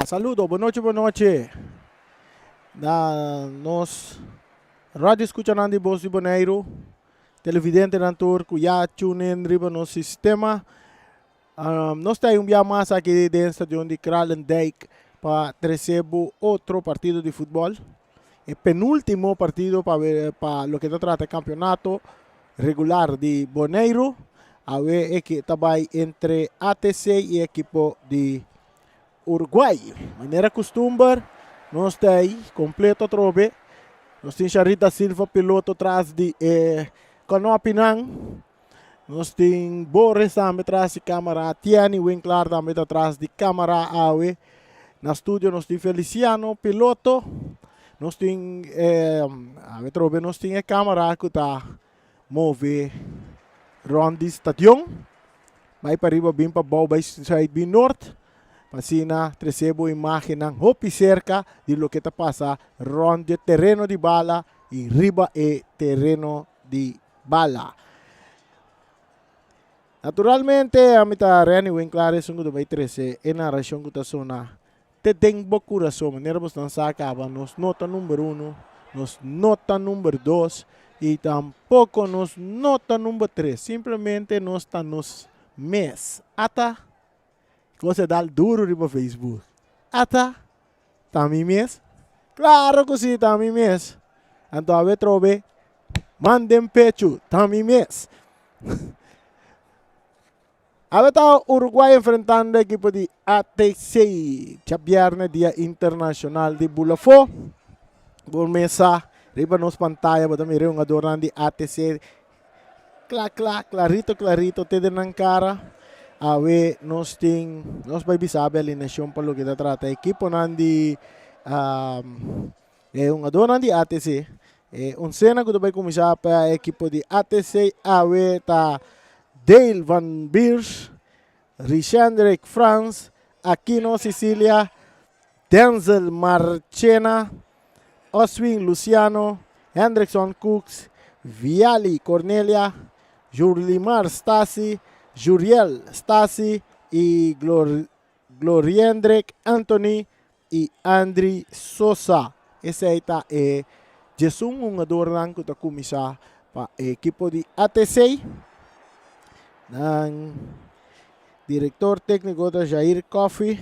Saludo, boa noite. Nos rádio escuchan de voz de Bonaire, televidente na tour, cuya tune in riba no sistema. Nós temos mais aqui dentro do estado de Kralendijk para receber outro partido de futebol. O penúltimo partido para lo que se trata campeonato regular de Bonaire. A ver que também entre ATC e equipo de Uruguay. Maneira costumbar, nós temos completo trobe. Nós temos Charita Silva, piloto atrás de Canoa Pinang. Nós temos Boris também atrás de câmara. Tiani Winkler também atrás de câmara. Na estúdio nós temos Feliciano, piloto. Nós temos nós temos a câmara que está move Rondi Stadion. Vai para riba bem para Bau, vai sair bem norte. Pasina, recebo imagem ng hopi cerca de lo que está pasa ronde terreno de bala e riba e terreno de bala. Naturalmente, a mita Rani Winkler é um do vai 13 e narração que está sona. Te tem coração, maneira bos não sacava nos nota número 1, nos nota número 2 e tampouco nos nota número 3. Simplesmente nos está nos mês. Ata você dá duro no Facebook. Ata, tá mi mês? Claro que sim, tá mi mês. Então, a ver, trobe, mandem pecho, tá mi mês. A ver, tá o Uruguay enfrentando a equipe de ATC. Viernes, Dia Internacional de Bulafo. Por mesa, riba nos pantalla, bata mire un adoran de ATC. Clarito, te den cara. Awe nós vai bisabe a alineação para o que se trata. Equipo nandi é um adorno de ATC. Cena que vai começar para a equipo de ATC. Awe tá Dale Van Beers, Richandrek France, Aquino Sicilia, Denzel Marchena, Oswin Luciano, Hendrickson Cooks, Viali Cornelia, Jurlimar Stasi, Juriel Stasi e Gloriendrek Anthony e Andri Sosa. Esse aí tá Jesus um adornan que tá começar para a equipe de ATC. Nang diretor técnico da Jair Coffee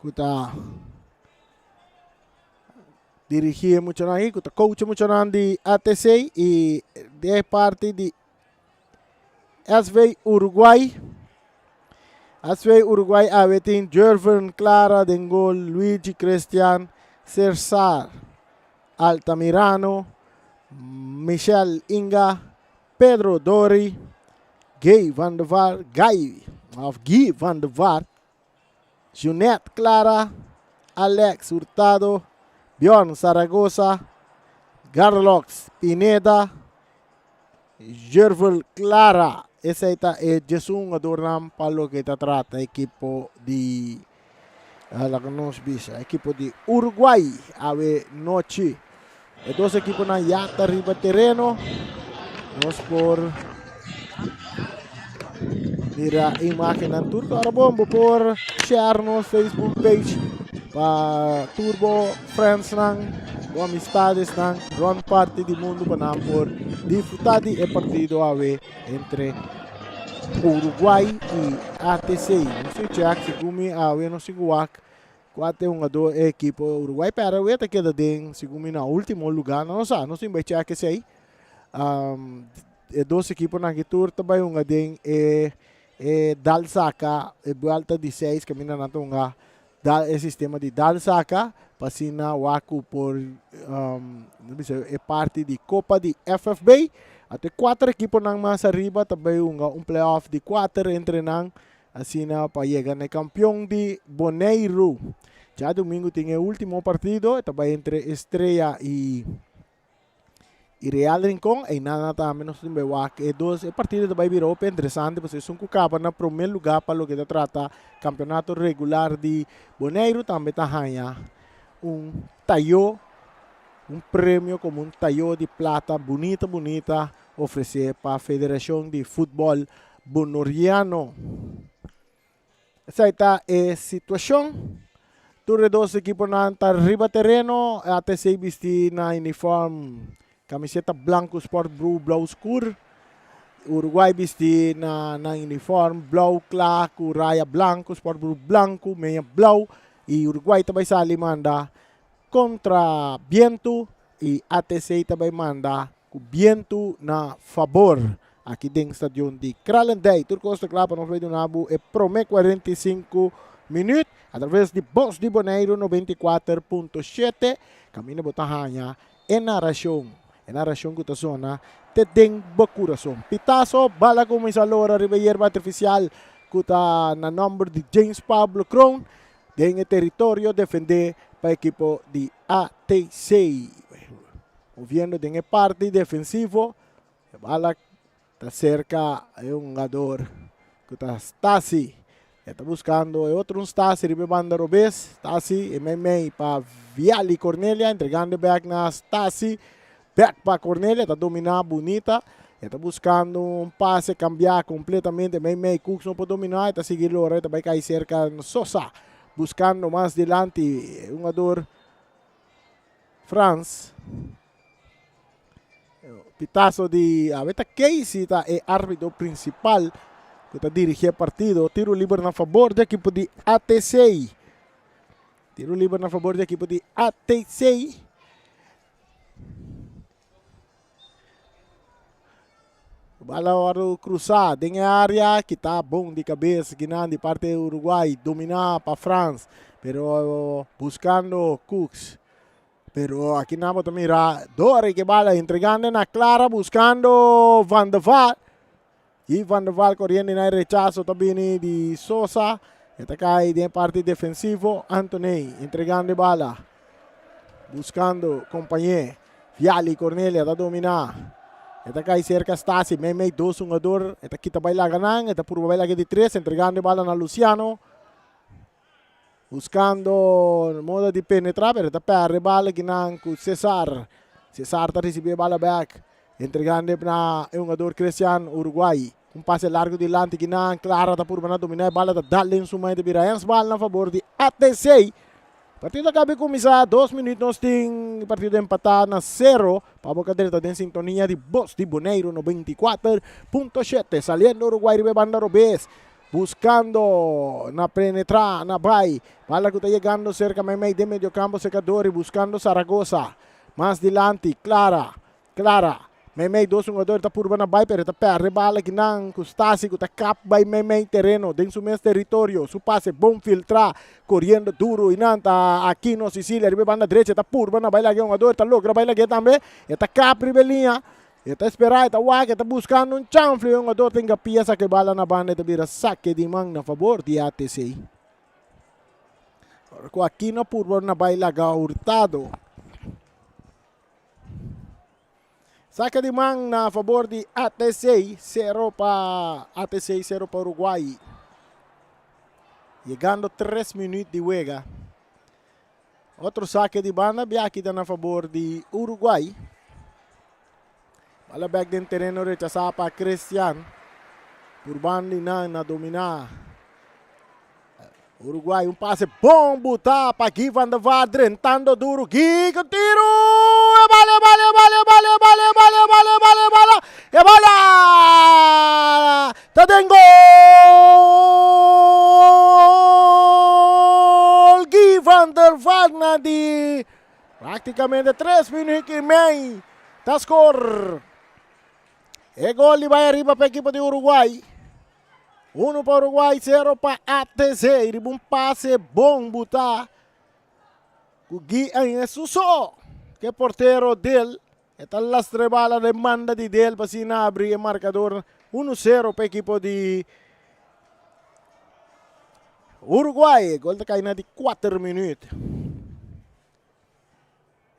que tá dirigir muito aí, que tá coach muito de ATC e de parte de SV Uruguay. SV Uruguay avetin Jervin Clara Dengol, Luigi Cristian, Cesar Altamirano, Michel Inga, Pedro Dori, Guy van der Vaart, Junette Clara, Alex Hurtado, Bjorn Zaragoza, Garlox Pineda, Jervil Clara. Esse aí tá Jesus um adornam para o que está trata a equipe de equipe de Uruguay. Ave noite. E duas equipes na yata riba terreno. Nós por mira imagem na turco. Agora vamos por share no Facebook page para Turbo Friends nang o amistades nang gran parte do mundo para por disfrutar de partido entre Uruguay e ATC. Não sei se segumi não sei quatro do equipe Uruguay para o queda de segumi na último lugar não sei bem que sei. Duas equipes na tour também den Dalsaka volta de 6 caminha na tonga sistema de Dalsaka passina waku por parte de Copa de FFB. Até 4 equipes nang mas arriba também playoff de 4 entre nang asina para chegar no campeão de Bonaire. Já domingo tem o último partido também entre Estrela e Real Rincón e nada também nós temos dois partidos também virou interessante porque são cucapa na primeiro lugar para o que se trata campeonato regular de Bonaire também tá ganha tayo prêmio como tayo de plata bonita oferecer para a Federação de Futebol Bonoriano. Esa está a situação. Todos os equipos na arriba terreno. ATC vesti na uniforme. Camiseta branco, sport blue, blau escuro. Uruguay vesti na uniforme blau claro, com raia branco, sport blue branco, meia blau. E Uruguay também sali manda contra viento. E ATC também manda com viento na favor. Aqui dentro do estádio de Kralenday. Turco Costa Club, no Freio do Nabo, é Promé 45 minutos. Através de Voz de Bonaire 94.7. Caminho Botahanha. É narração. É narração que está zona. Te tem coração. Pitazo, bala com essa lora, ribeirba artificial. Que está na número de James Pablo Crown. Tem o território defender para a equipe de ATC. Moviendo tem a parte defensivo. Bala está cerca de un jugador que está Stasi. Está buscando otro Stasi, ribe banda Robes. Stasi, MMA para Viali Cornelia, entregando back na Stasi. Back para Cornelia, está dominando bonita. Está buscando un pase, cambiar completamente. MMA Cooks no puede dominar, está seguindo ahora, vai cair cerca de Sosa. Buscando más delante, un jugador France. Pitazo de Aveta Casey é árbitro principal que está dirigindo o partido. Tiro livre na favor da equipe de ATC. Tiro livre na favor da equipe de ATC. Bala para cruzar. Tem a área que está bom de cabeça. Que não de parte do Uruguai. Dominar para a França. Pero buscando Cooks. Pero aquí nada más mira, Dore que bala entregando na clara, buscando Van der Vaart. Y Van der Vaart corriendo en el rechazo también de Sosa. Esta cae de parte defensivo, Anthony entregando bala. Buscando compañero. Viali Cornelia está dominar. Esta cae cerca Stasi, Meme 2 jugador. Esta quita baila ganan, esta pura baila que de 3, entregando bala a Luciano. Buscando modo de penetrar, pero está perde bala que não com Cesar. Cesar está recebendo bala back, entregando para um jogador Cristiano Uruguai. Passe largo de lante que não, Clara está por dominar a bala, está dando em suma de Biraens, bala na favor de ATC. Partido acaba de começar, 2 minutos nós temos partido empatado na 0. Para a boca dele está em sintonia de Voz de Bonaire 94.7. Saliendo Uruguai de banda Robes. Buscando na penetrar, na vai. Bala que está chegando cerca de meio campo secador e buscando Zaragoza. Mais delante, Clara. Memei 2 jogador está por na vai, pero está perde bala que não custasse, que está cap vai Memei terreno, dentro do mesmo território. Su passe bom filtrar, correndo duro e não está aqui no Sicília, ribe banda direita, está por na vai lá que jogador, está louco, vai lá que também, está cap ribelinha. Está esperando, está waga, está buscando um chanfle. Um jogador tem a pieza que bala na banda e vira saque de mão na favor de ATC. Aqui na purba na baila Hurtado. Saque de mão na favor de ATC, 0 para ATC, 0 para Uruguai. Chegando 3 minutos de juega. Outro saque de banda, aqui está na favor de Uruguai. Bala back din terreno rechazada para Cristian. Urbano na dominar. Uruguai, um passe bom, botar para Gui Van der Vaart, drentando duro. Gui, com tiro! É bala! É bala! Tá dentro gol! Gui Van der Vaart na de praticamente 3 minutos e meio. Tá score. E gol vai arriba para a equipe de Uruguai. 1 para Uruguai, 0 para ATC. E um passe bom botar. O Gui em Suso, que é porteiro dele. Esta lastre bala demanda de dele para se abrir o marcador. 1-0 para a equipe de Uruguai. Gol está caindo de 4 minutos.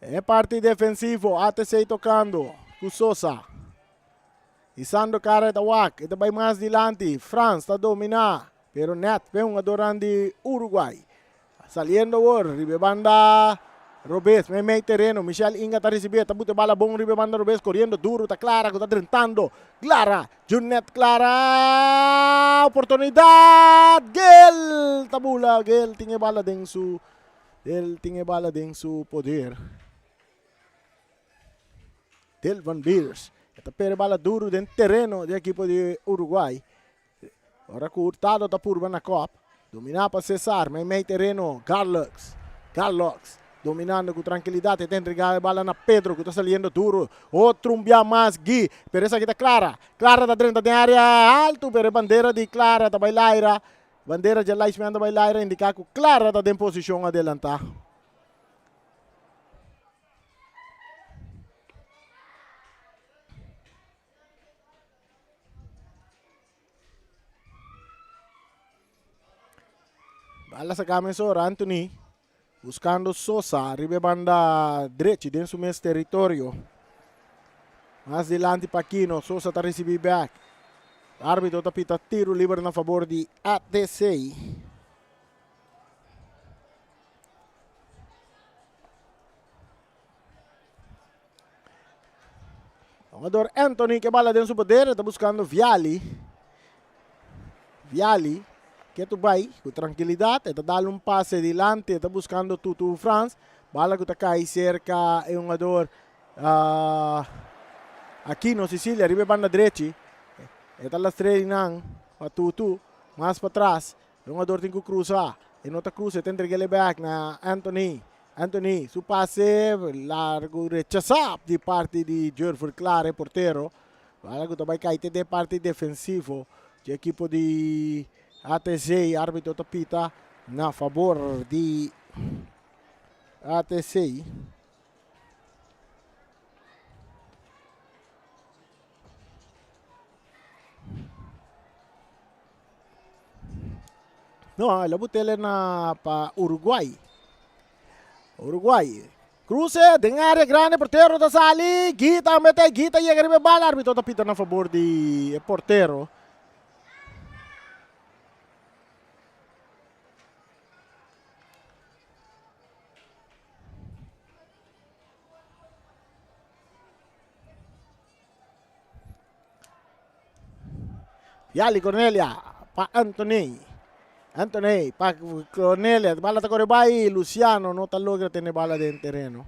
É parte defensivo, ATC tocando. Com Sosa. Isando cara da Wak, ito vai mais delante. France está dominar, pero net vem um adorante de Uruguai. Saliendo por, ribe banda Robes, may terreno. Michelle Inga está recibiendo. Está bute bala bom ribe banda Robes corriendo duro. Está Clara que está drentando. Clara. Junet Clara. Oportunidad. Gel. Tabula. Gel. Tinge bala din su. Gel tinge bala din su poder. Del Van Beers. Está pere bala duro dentro terreno do equipo de Uruguai. Ora com Hurtado está por na Copa. Dominar para Cesar. May terreno. Carlos. Dominando com tranquilidade, tem entregado a bola na Pedro, que está saliendo duro. Outro mais, Gui. Pero essa aqui está Clara. Clara está dentro da área alto, pero bandeira de Clara está bailaira. Bandeira de Laisman está bailaira, indicar que Clara está em posição adelantar. Bala sa camisora, Anthony. Buscando Sosa, arriba banda derecha, dentro su mesmo território. Mais adelante Paquino, Sosa está recebendo back. Árbitro está pita tiro livre na favor de ATC. Jogador Anthony que bala dentro do poder, está buscando Viali. Que tu vai com tranquilidade, está dando passe adiante, está buscando Tutu France. Bala que está cai cerca é um jogador aqui no Sicília, arriba banda direita. Está lá treinando para Tutu, mais para trás. O jogador tem que cruzar. E não está cruzando, tem que entregar back na Anthony. Anthony, su passe largo rechazado de parte de Jorfer Clare, portero. Bala que vai cair de parte defensivo do equipo de ATC, árbitro tapita na favor de ATC. No, la butela na pa Uruguay. Cruce, de área grande, portero da sali. Gita, chega a bala, árbitro tapita na favor de portero. Yali Cornelia pa Anthony pa Cornelia, bala ta Corebay, Luciano no ta logra tener bala dentro terreno.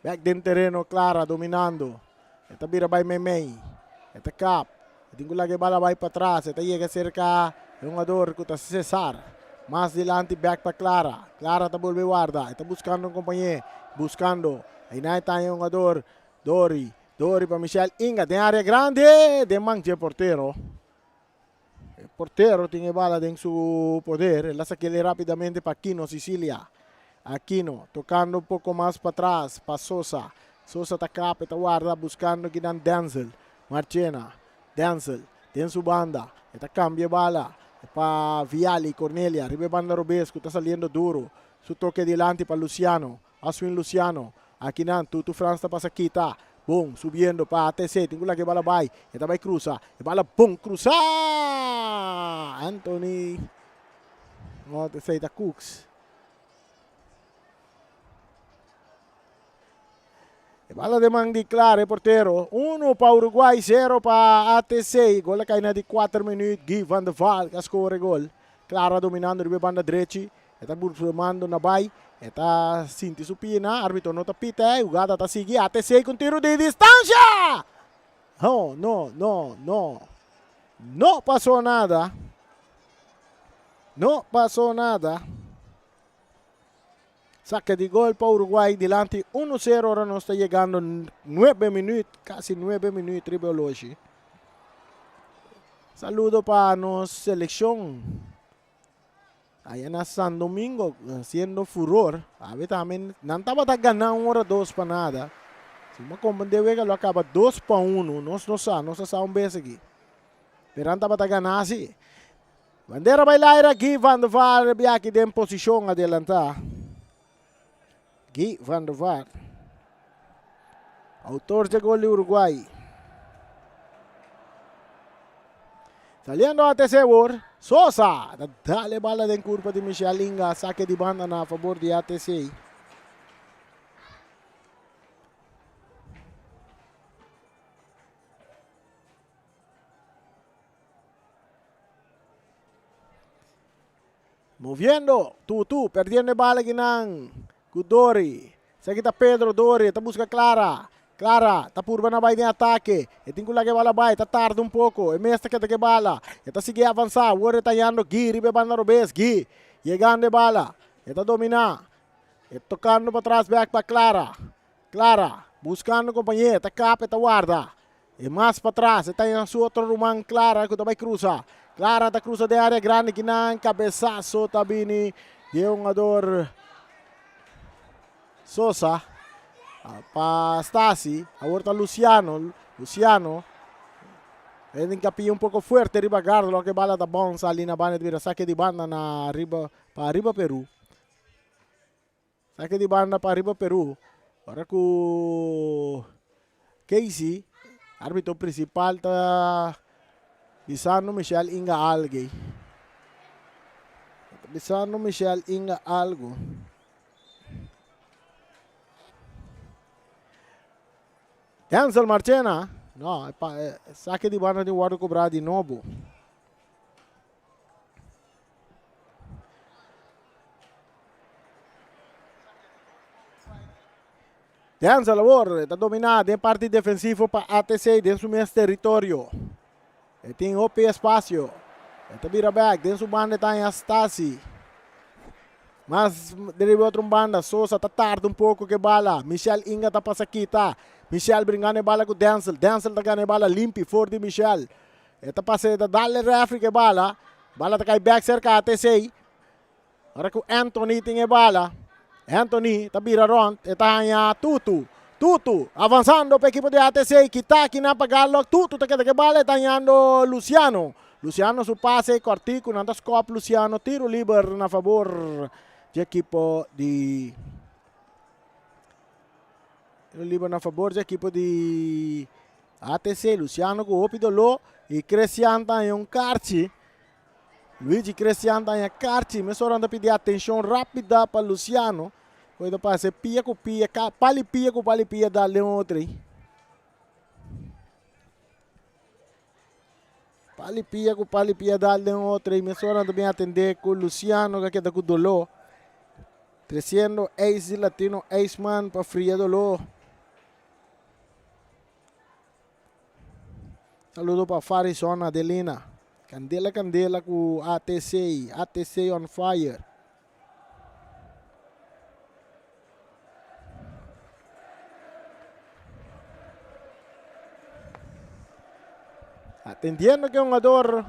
Back dentro terreno, Clara dominando. Esta bira by May. Esta Cap. Tingul lagi bala by para atrás. Esta llega cerca de un jugador que está Cesar. Más adelante back para Clara. Clara ta vuelve guarda. Está buscando un compañero. Aí na está un jugador Dori para Michelle Inga, tem área grande, de manche portero. El portero tiene bala en su poder, la saqué rápidamente para Aquino, Sicilia. Aquino, tocando un poco más para atrás, para Sosa. Sosa está acá, está guarda, buscando que dan Denzel. Marchena, Denzel, tiene su banda, está cambia bala para Viali, Cornelia, arriba banda Robesco, está saliendo duro. Su toque delante para Luciano, Aswin Luciano. Aquí nan, Tutu France está para Saquita. Boom, subiendo para ATC, tengo la que bala vai, esta vai cruza, bala boom, cruza, Anthony, no te sei da Cooks, bala de Mandi Clare, portero, 1 para Uruguay, 0 para ATC, gol la caída de 4 minutos, Guy van der Vaart, que score gol, Clara dominando, ribe banda derecha, esta burfumando na vai, está sinti supina, árbitro no tapita, jugada está seguir, ATC com tiro de distância. No passou nada. Saca de gol para Uruguay, delante 1-0, ahora nos está llegando 9 minutos, casi 9 minutos, triple. Saludo para nuestra selección. Allá en San Domingo, haciendo furor. A ver también, no estaba ganando 1 hora 2 para nada. Si me comprende, lo acaba 2 para 1. No se un beso aquí. Pero no estaba ganando así. Bandera bailar aquí, Van der Vaart, aquí en posición adelantada. Guy Van der Vaart, autor de gol de Uruguay. Saliendo ATC por Sosa. Dale bala din curva de Michel Inga. Saque de banda na favor de ATC. Moviendo. Tutu. Perdiendo bala ginang. Kudori. Sa kita Pedro Dori. Tá busca Clara. Clara, tá por na vai de ataque. E tem que lá que bala vai, tá tarde um pouco. E mesmo que bala. E tá seguir avançar. O tá indo Gui, ribe banda Robes, Gui. Chegando de bala. E tá dominar. E tocando para trás back para Clara. Clara, buscando companheiro, tá capa, tá guarda. E mais para trás, e tá em sua outro rumang Clara que tá vai cruzar. Clara tá cruza de área grande que não cabeçaço tá bini de um ador Sosa. Pa Stasi, ahorita Luciano, ele encapia um pouco forte, riba Gardo, que bala da bounce ali na banda de saque de banda na riba, para riba Peru. Saque de banda para riba Peru. Agora que o Casey, árbitro principal, tá bisando Michel Inga algo. Bisando Michel Inga algo. Denzel Marchena, no, saque de banda de Guardo cobrar de novo. Denzel agora está dominado em parte defensiva para ATC dentro do mesmo território. Ele tem OP espaço. Ele vira back, dentro do banda está em Astasi. Mas deriva outra banda, Sosa está tarde um pouco que bala. Michel Inga está para saquita. Michel brincando bala com Denzel. Denzel tá ganhando bala limpa, fora de Michel. Eta passe da dale refri que bala. Bala tá cai back cerca ATC. Agora que o Anthony tem bala. Anthony tá vira rond. Eta hanya Tutu. Tutu avançando para a equipe de ATC. Kita aqui na pagalo. Tutu tá que bala. Está hanyando Luciano. Luciano su passe cortico. Nanda scope Luciano. Tiro livre na favor de equipe de... Livre na favor da equipe de ATC. Luciano com o Opidolo e Cristiano em um kart. Luigi Cristiano em um kart. Mas só anda pedir atenção rápida para Luciano. Coisa para ser pia com pia, palipia com palipia da Leontri. Palipia com palipia da Leontri. Mas só anda bem atender com Luciano que queda com Dolo. 300 ace latino ace man para fria Dolo. Saludo para Farisona Adelina. Candela com ATC. ATC on fire. Atendiendo que um ador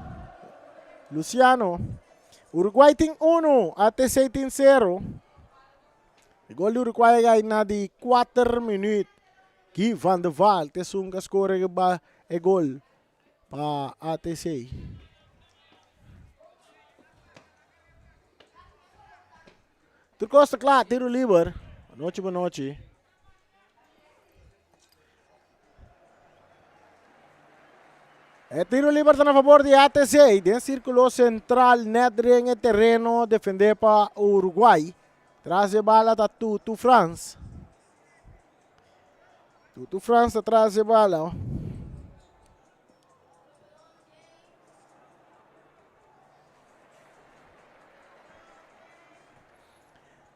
Luciano. Uruguay tem 1, ATC tem 0. O gol do Uruguay é na de 4 minutos. Guy van der Waal. Tesunga score é gol. Para ATC. Turcosta claro, tiro livre. Boa noite. É tiro livre na favor de ATC. Dentro círculo central, nedre em terreno, defender para o Uruguai. Traz a bala da Tutu France. Tutu France traz a bala.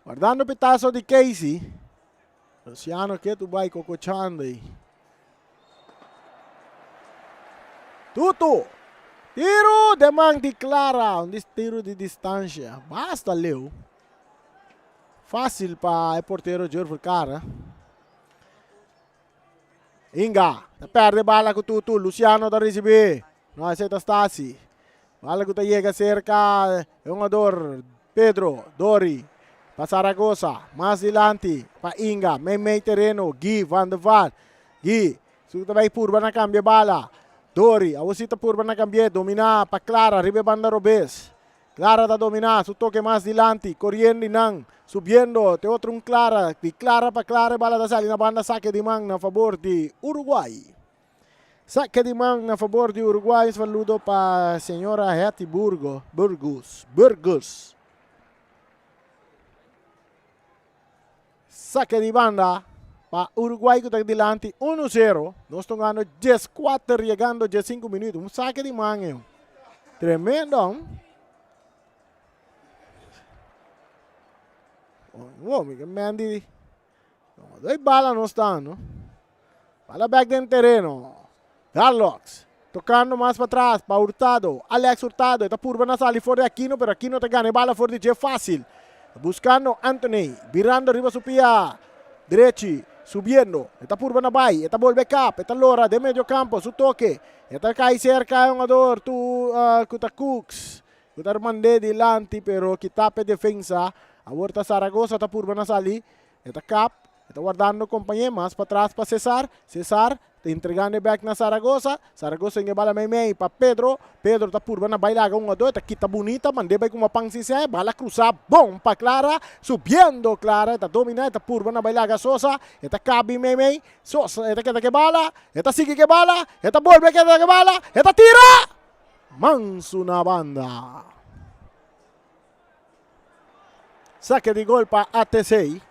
Guardando o pitaço de Casey. Luciano que tu vai cocochando aí. Tutu. Tiro de mão de Clara. Um tiro de distância. Basta, Leo. Fácil para o porteiro de cara. Inga. Perde bala com Tutu. Luciano da receber. Não aceita Stasi. Bala que chega cerca. É um ador. Pedro. Dori. Para Saragossa, mais adiante, para Inga, meio terreno, Guy van der Waal, Guy, suta vai purba na cambia bala, Dori, a usita purba na cambia, domina para Clara, ribe banda Robes, Clara da domina, su toque mais adiante, correndo nang, subiendo, te outro Clara, de Clara para Clara, bala da sali na banda saque de mang na favor de Uruguay. Saque de mão na favor de Uruguai. Saludo para a senhora Hetty Burgos. Saque de banda para Uruguai que está delante 1-0. Nós estamos ganhando 14, chegando a 5 minutos. Um saque de mão. Tremendo. Mandy. Dois balas não estão, não? Bala back dentro do terreno. Carlos. Tocando mais para trás, para Hurtado. Alex Hurtado. Está por na sala fora de Aquino, pero Aquino te gana. Bala fora de fácil. Buscando Anthony. Virando arriba su pia. Derechi. Subiendo. Está por na bay. Está vuelve cap. Está Lora de medio campo. Su toque. Está cai cerca. Un ador. Tu Kuta Cooks. Kuta mandé delante, pero quitape defensa. Ahorita Zaragoza está por na sali. Está cap. Está guardando companhia, mas para trás para Cesar. Cesar está entregando back na Zaragoza. Zaragoza em bala meio para Pedro. Pedro está por na bailaga 1-2. Está quita bonita. Mandei bem com uma pancícia. Bala cruzar. Bom para Clara. Subindo Clara. Está dominando. Está por na bailaga Sosa. Está cabe meio. Sosa. Está que bala. Está sigue que bala. Está volve que bala. Está tira. Manso na banda. Saque de gol para ATC.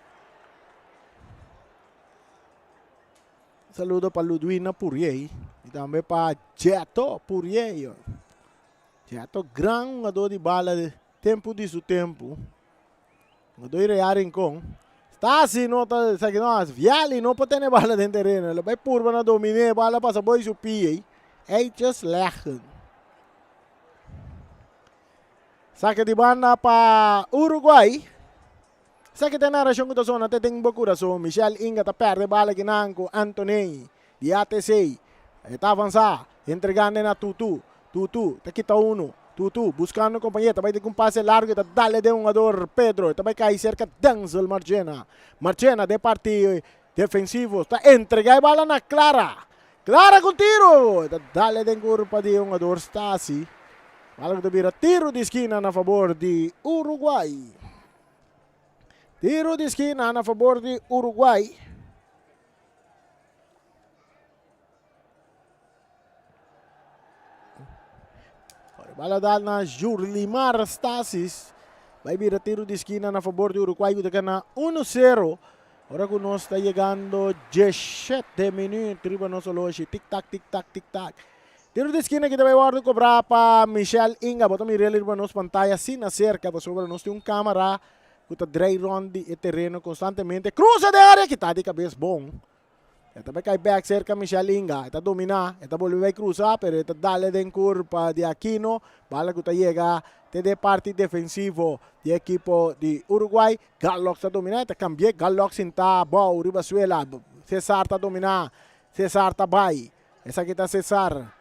Saludo para Ludwina Purier e também para Jeto Purier. Jeto, grande jogador de bala de tempo de seu tempo. Jogador de rearem com. Está assim, não está, sabe nós, Viali não pode ter bala dentro do terreno. Ele vai purva na domine, bala passa boi seu pia. É just lechen. Saque de banda para Uruguai. Saque de narração da zona, tem boa coração. Michel Inga está perde bala que nanco. Anthony, de ATC. Está avançar, entregando na Tutu. Tutu, está quita uno. Tutu, buscando companhia. Também tem um passe largo. Está dale de um jogador Pedro. Também cai cerca Denzel Marchena. Marchena de parte defensivo. Está entregando a bala na Clara. Clara com tiro. Está dale de curva de um jogador Stasi. Bala que vira tiro de esquina na favor de Uruguai. Tiro de esquina a favor de Uruguai. Bala dada na Jurlimar Stasis. Vai vir tiro de esquina a favor de Uruguai. Que na 1-0. Agora que nós está chegando 17 minutos. Riba nosso loja. Tic-tac, tic-tac, tic-tac. Tiro de esquina que também vai cobrar para Michel Inga. Botamos ele riba nossa pantalla. Assim na cerca. Sobre nós tem um câmera. Que está dry round o terreno constantemente. Cruza de área que está de cabeça bom. Também cai back cerca Michel Inga. Está domina. Está volver a cruzar. Pero está dale de curva de Aquino. Bala que está llega. De parte defensivo do equipo de Uruguai. Gallox está dominando. Está cambiando. Gallox está bom. Ribazuela. Cesar está dominando. Cesar está vai. Essa aqui está Cesar.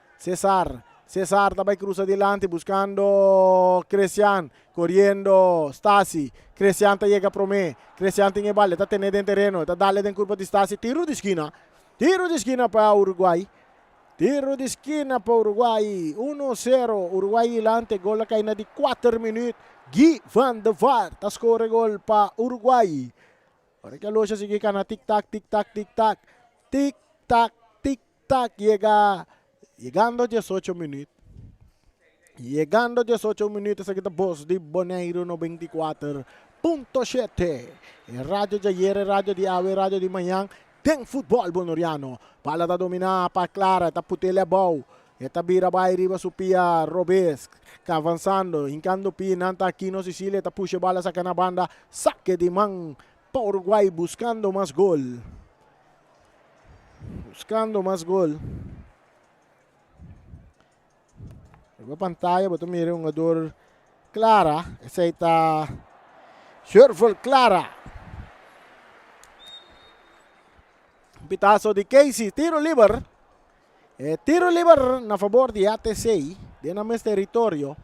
Cesar também cruza adelante buscando Cristian, correndo Stasi. Cristian llega pro me. Cristian tem bala, está tendo em terreno, está dale em curva de Stasi. Tiro de esquina para Uruguai. Tiro de esquina para Uruguai. 1-0. Uruguai adelante, gol cai na de 4 minutos. Gui Van de Vaart, está score gol para Uruguai. Agora que a loja sigue na tic-tac, tic-tac, tic-tac. Tic-tac, tic-tac, Llegando a 18 minutos. Llegando a 18 minutos aqui da voz de Bonaire 94.7. Rádio de ayer, rádio de ave, rádio de manhã. Tem futebol bonoriano. Bala da dominar para Clara. Está putele bom. Está vira vai riba supia Robes. Avançando. Hincando pinanta aqui no Sicília. Está puxa bala sa na banda. Saque de mão para Uruguai buscando mais gol. Buscando mais gol. Na pantalla, botou mira um jogador Clara. Essa aí está Sherfel Clara. Um pitaço de Casey. Tiro livre. Tiro livre na favor de ATC. De na mesmo território.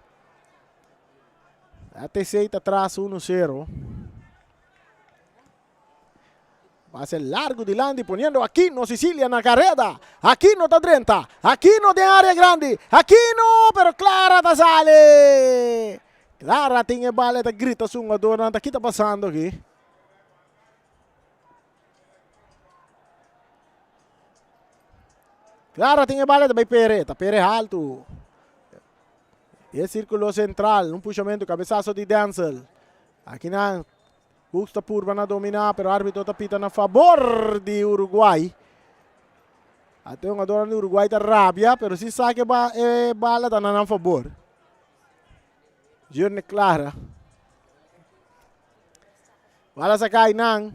ATC está atrás 1-0. Pase largo de Landi poniendo Aquino, Sicilia na carrera. Aquino está 30. Aquino de área grande. Aquino, pero Clara está sale. Clara tem bala, está grita su jogador. O que está passando aqui? Clara tem a bola também Pere. Tá Pere alto. E círculo central. Um puxamento. Cabeçaço de Denzel. Aqui na Busta Purba na dominar. Pero o árbitro tá pitando a favor de Uruguai. Até um jogador do Uruguai tá rabia. Pero se sabe que bala tá a favor. Journey Clara. Bala sa kay ng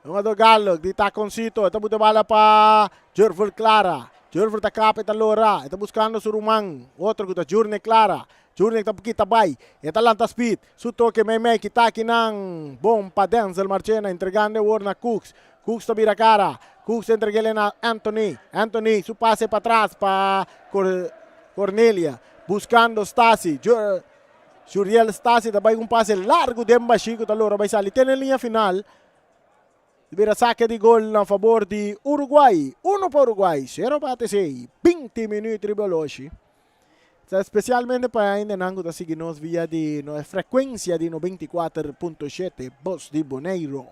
jogador Galog. Di taconcito. Ito buta bala pa Jorvel Clara. Jorvel ta kapit a Lora. Ito buscando Surumang. Outro kuta Journey Clara. Journey ta kita bay. Ito lang ta speed. Suto que may kita kinang bom pa Denzel Marchena. Entregando war na Cooks. Cooks ta bira cara. Cooks entregele na Anthony. Anthony su pase pa atrás pa Cornelia. Buscando Stasi. Juriel Stasi também um passe largo de Mbaxico da Loura vai sair. Tem a linha final. Vira saque de gol a favor de Uruguai. 1 para Uruguai, 0 para ATC. 20 minutos de veloci. Especialmente para ainda não está seguindo via de frequência de 94.7 voz de Bonaire.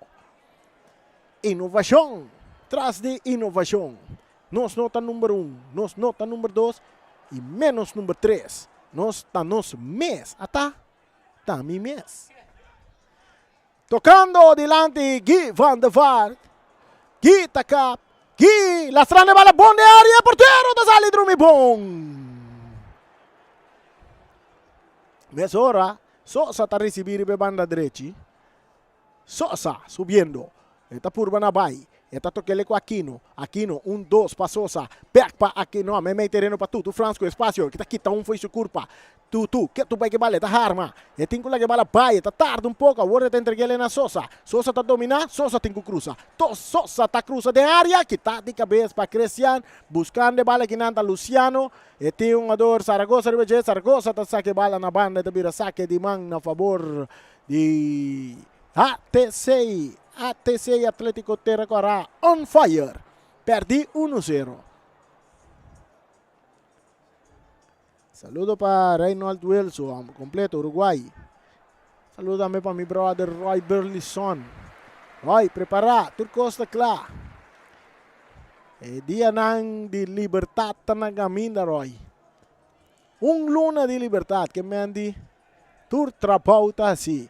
Inovação. Traz de inovação. Nos nota número 1, nos nota número 2 e menos número 3. Nós tá nos mês, tá mi mês. Tocando delante Gui Van der Vaart. Gui Takap. Gui, la strana bala bom de área, porteiro da sala drumi bom. Nessa hora, Sosa tá recebendo a banda direita. Sosa subindo. Eta Purba na vai. Eta toquele com Aquino. Aquino, 1-2 para Sosa. Back para Aquino. Me terreno para tu. Francisco, espaço. Kita kita foi sua culpa. Tu, que tu vai que bala. Tá arma. E tem que lá que bala vai. Tá tarde pouco. Agora te entreguele na Sosa. Sosa tá dominar. Sosa tem que cruza. Sosa tá cruza de área. Que tá de cabeça para Cristian. Buscando bala que nanta Luciano. E tem um jogador Zaragoza. Zaragoza tá saque bala na banda. Tá vira saque de mão na favor de ATC. ATC Atlético Terracorá on fire. Perdi 1-0. Saludo para Reinhold Wilson, completo Uruguai. Saludo também para meu brother Roy Burleson. Roy, prepara, turco está claro. É dia de liberdade na caminha, Roy. Luna de liberdade que me andi tur trapauta assim.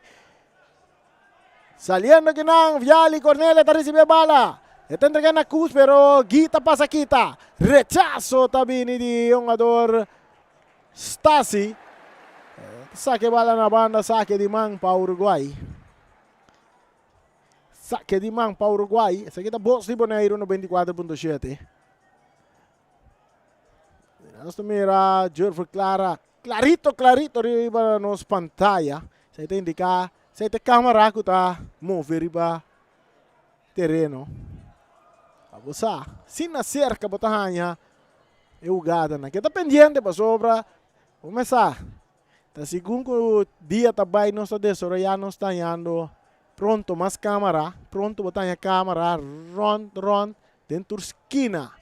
Saliendo que não, Viali, Cornelia, está recebendo bala. Está entregando a Cus, pero Guita passa quita. Rechazo também de um jogador Stasi. Saque bala na banda, saque de mão para Uruguai. Saque de mão para Uruguai. Essa aqui está Boss de Bonaire no 24.7. Nós mira, Jorge Clara. Clarito riba nos pantalla. Você tem que indicar. Sa ite kamera ko ta mover ba terreno. Abusa, sina cerca botahanya e ugada na. Kita pendiente pa sobra. Começar. Ta segundo dia tabay nos ta desoroya nos tanyando. Pronto mas kamera, pronto botanya kamera ron dentro esquina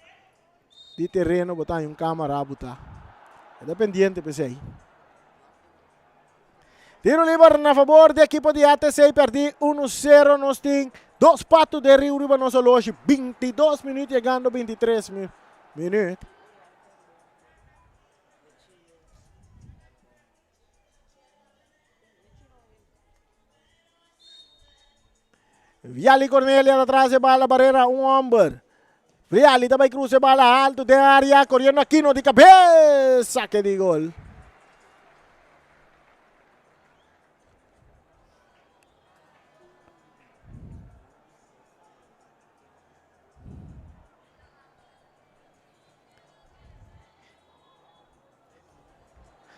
di terreno botanya kamera buta. Kita pendiente pa sei. Tiro livre na favor da equipe de ATC. Perdi 1-0. Nós temos 2 patos de Rio Riba nosso loja. 22 minutos chegando 23 minutos. Viali Cornelia atrás de bala barreira. Homem. Viali também cruza bala alto de área. Correndo aqui no de cabeça. Que de gol.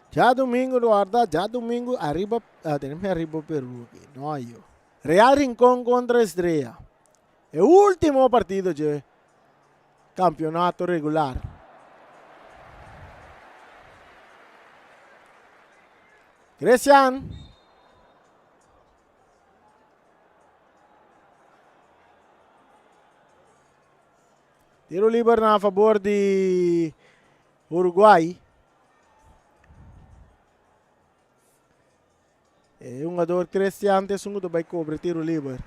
Já domingo, guarda, já domingo, arriba Peru. No yo. Real Rincón contra Estrella. El último partido de campeonato regular. Cristian. Tiro libre a favor de Uruguai. Um jogador Cristian, segundo vai cobrir tiro livre.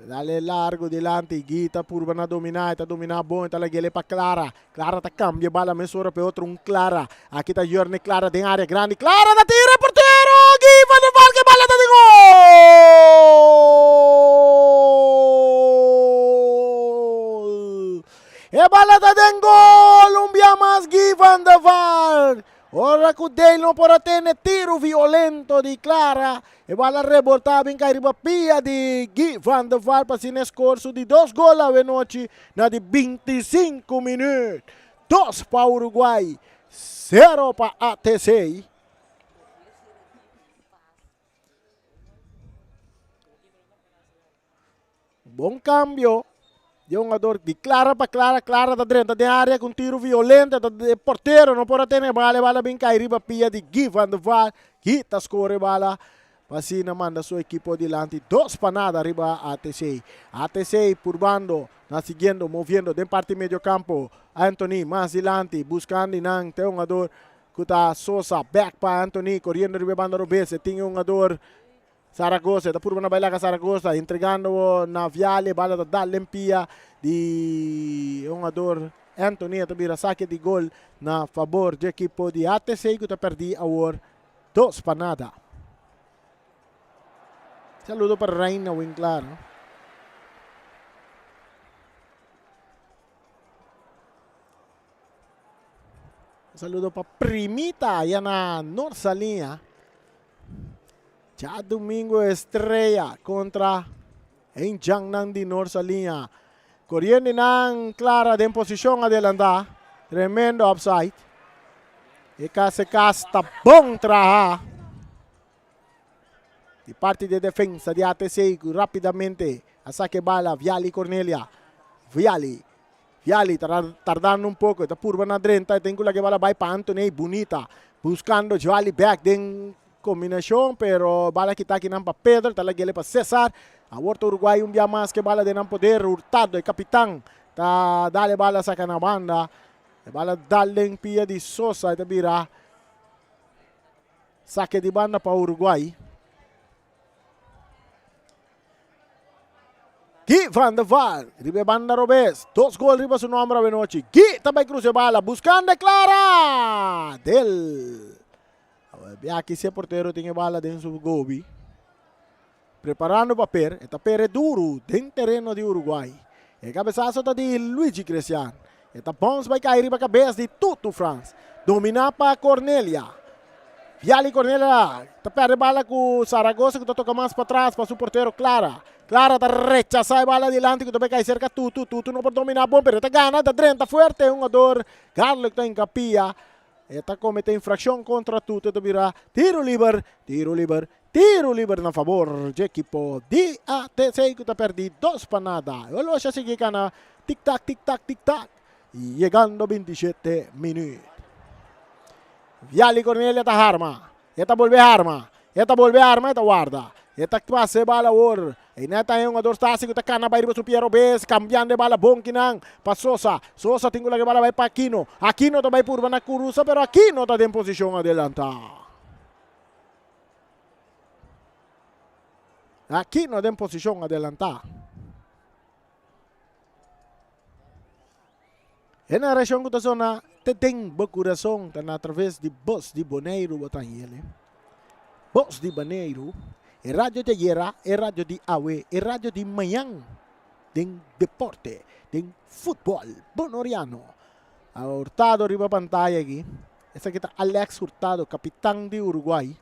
Dale largo delante, Guita purba na dominar, tá dominar bom, tá lagele para Clara. Clara tá cambia bala, mesura para outro Clara. Aqui tá Jorne Clara tem área grande. Clara da tira porteiro, Gui van der Vaart que bala tá de gol. E bala tá de gol, mais Gui van der Vaart. Ora que o Dale não pode ter tiro violento de Clara. E bala revoltada em cariba pia de Gui van der Vaart para sin escorso de 2 gols a noite na de 25 minutos. 2 para Uruguai, 0 para ATC. Bom cambio. De um jogador de Clara para Clara, Clara da dentro da área com tiro violento, de porteiro, não pode ter bala bem cair riba pia de Gui van der Vaart, que tá score bala, Pasina manda sua equipe adiante, 2 para nada riba ATC. ATC por bando, na seguindo, moviendo, de parte medio campo, Anthony mais adiante, buscando inang, tem um jogador que tá Sosa, back para Anthony, correndo riba banda Robese, tem um jogador Zaragoza, da purba na baila Zaragoza, entregando na Viale, bala da limpia de um jogador Anthony, também saque de gol na favor do equipo de ATC, que está perdi a 2 para nada. Saludo para Reina Winkler. Saludo para Primita, yan na Norsalinha. Já domingo estreia contra Enjangnan de Norsalinha. Corriendo ng Clara de posição adelanta. Tremendo upside. E se casta bom traha. De parte de defensa de ATC rapidamente. A saque bala Viali Cornelia. Viali tardando un poco. Está purba na drenta. Tengo la que bala vai para Anthony. Bonita. Buscando Viali back. Den combinação, pero bala kita kinang pa Pedro, talaga pa Cesar. Awarto Uruguay un mais que bala de não poder, Hurtado, e capitão, tá dale bala sa kanabanda. E bala daling pia di Sosa, ita bira. Saque de banda pa Uruguay. Gui van der Vaart, ribe banda Robes, 2 gol riba su nombre Benochi. Gui também cruza bala, buscando Clara. Aqui se porteiro tem bala dentro do gobi. Preparando para per. Eta per é duro dentro terreno de Uruguai. E cabeçaço tá de Luigi Cristian. Eta bounce vai cair para cabeça de Tutu France. Dominar para Cornelia. Viali Cornelia. Tá perde bala com Zaragoza que toca mais para trás para o porteiro Clara. Clara tá rechaça a bala adiante que também cai cerca Tutu. Tutu não pode dominar bom, pero tá gana, tá drenta forte. Um jogador. Carlos que tá em capia. Eta comete infração contra tudo, então virá tiro livre na favor do equipo de ATC que está perdido 2 para nada. Eu acho que fica na tic-tac. E chegando 27 minutos. Viali Cornelia tá arma. Eta volve arma, eta guarda. Eta passa bala or. E neta é um jogador tático que está cana vai para o Piero Bes, cambiando bala bom kinang para Sosa. Sosa tem que bala vai para Aquino. Aquino também por na Curusa, pero Aquino está em posição adelanta. Aquino está em posição adelanta. E na região que zona tem coração tá através de Bus de Bonaire Batanhele. Bus de Bonaire. E rádio de guerra, e rádio de awe, e rádio de manhã, de deporte, de futebol bonoriano. A Hurtado riba pantalla aqui. Essa aqui tá Alex Hurtado, capitão de Uruguai.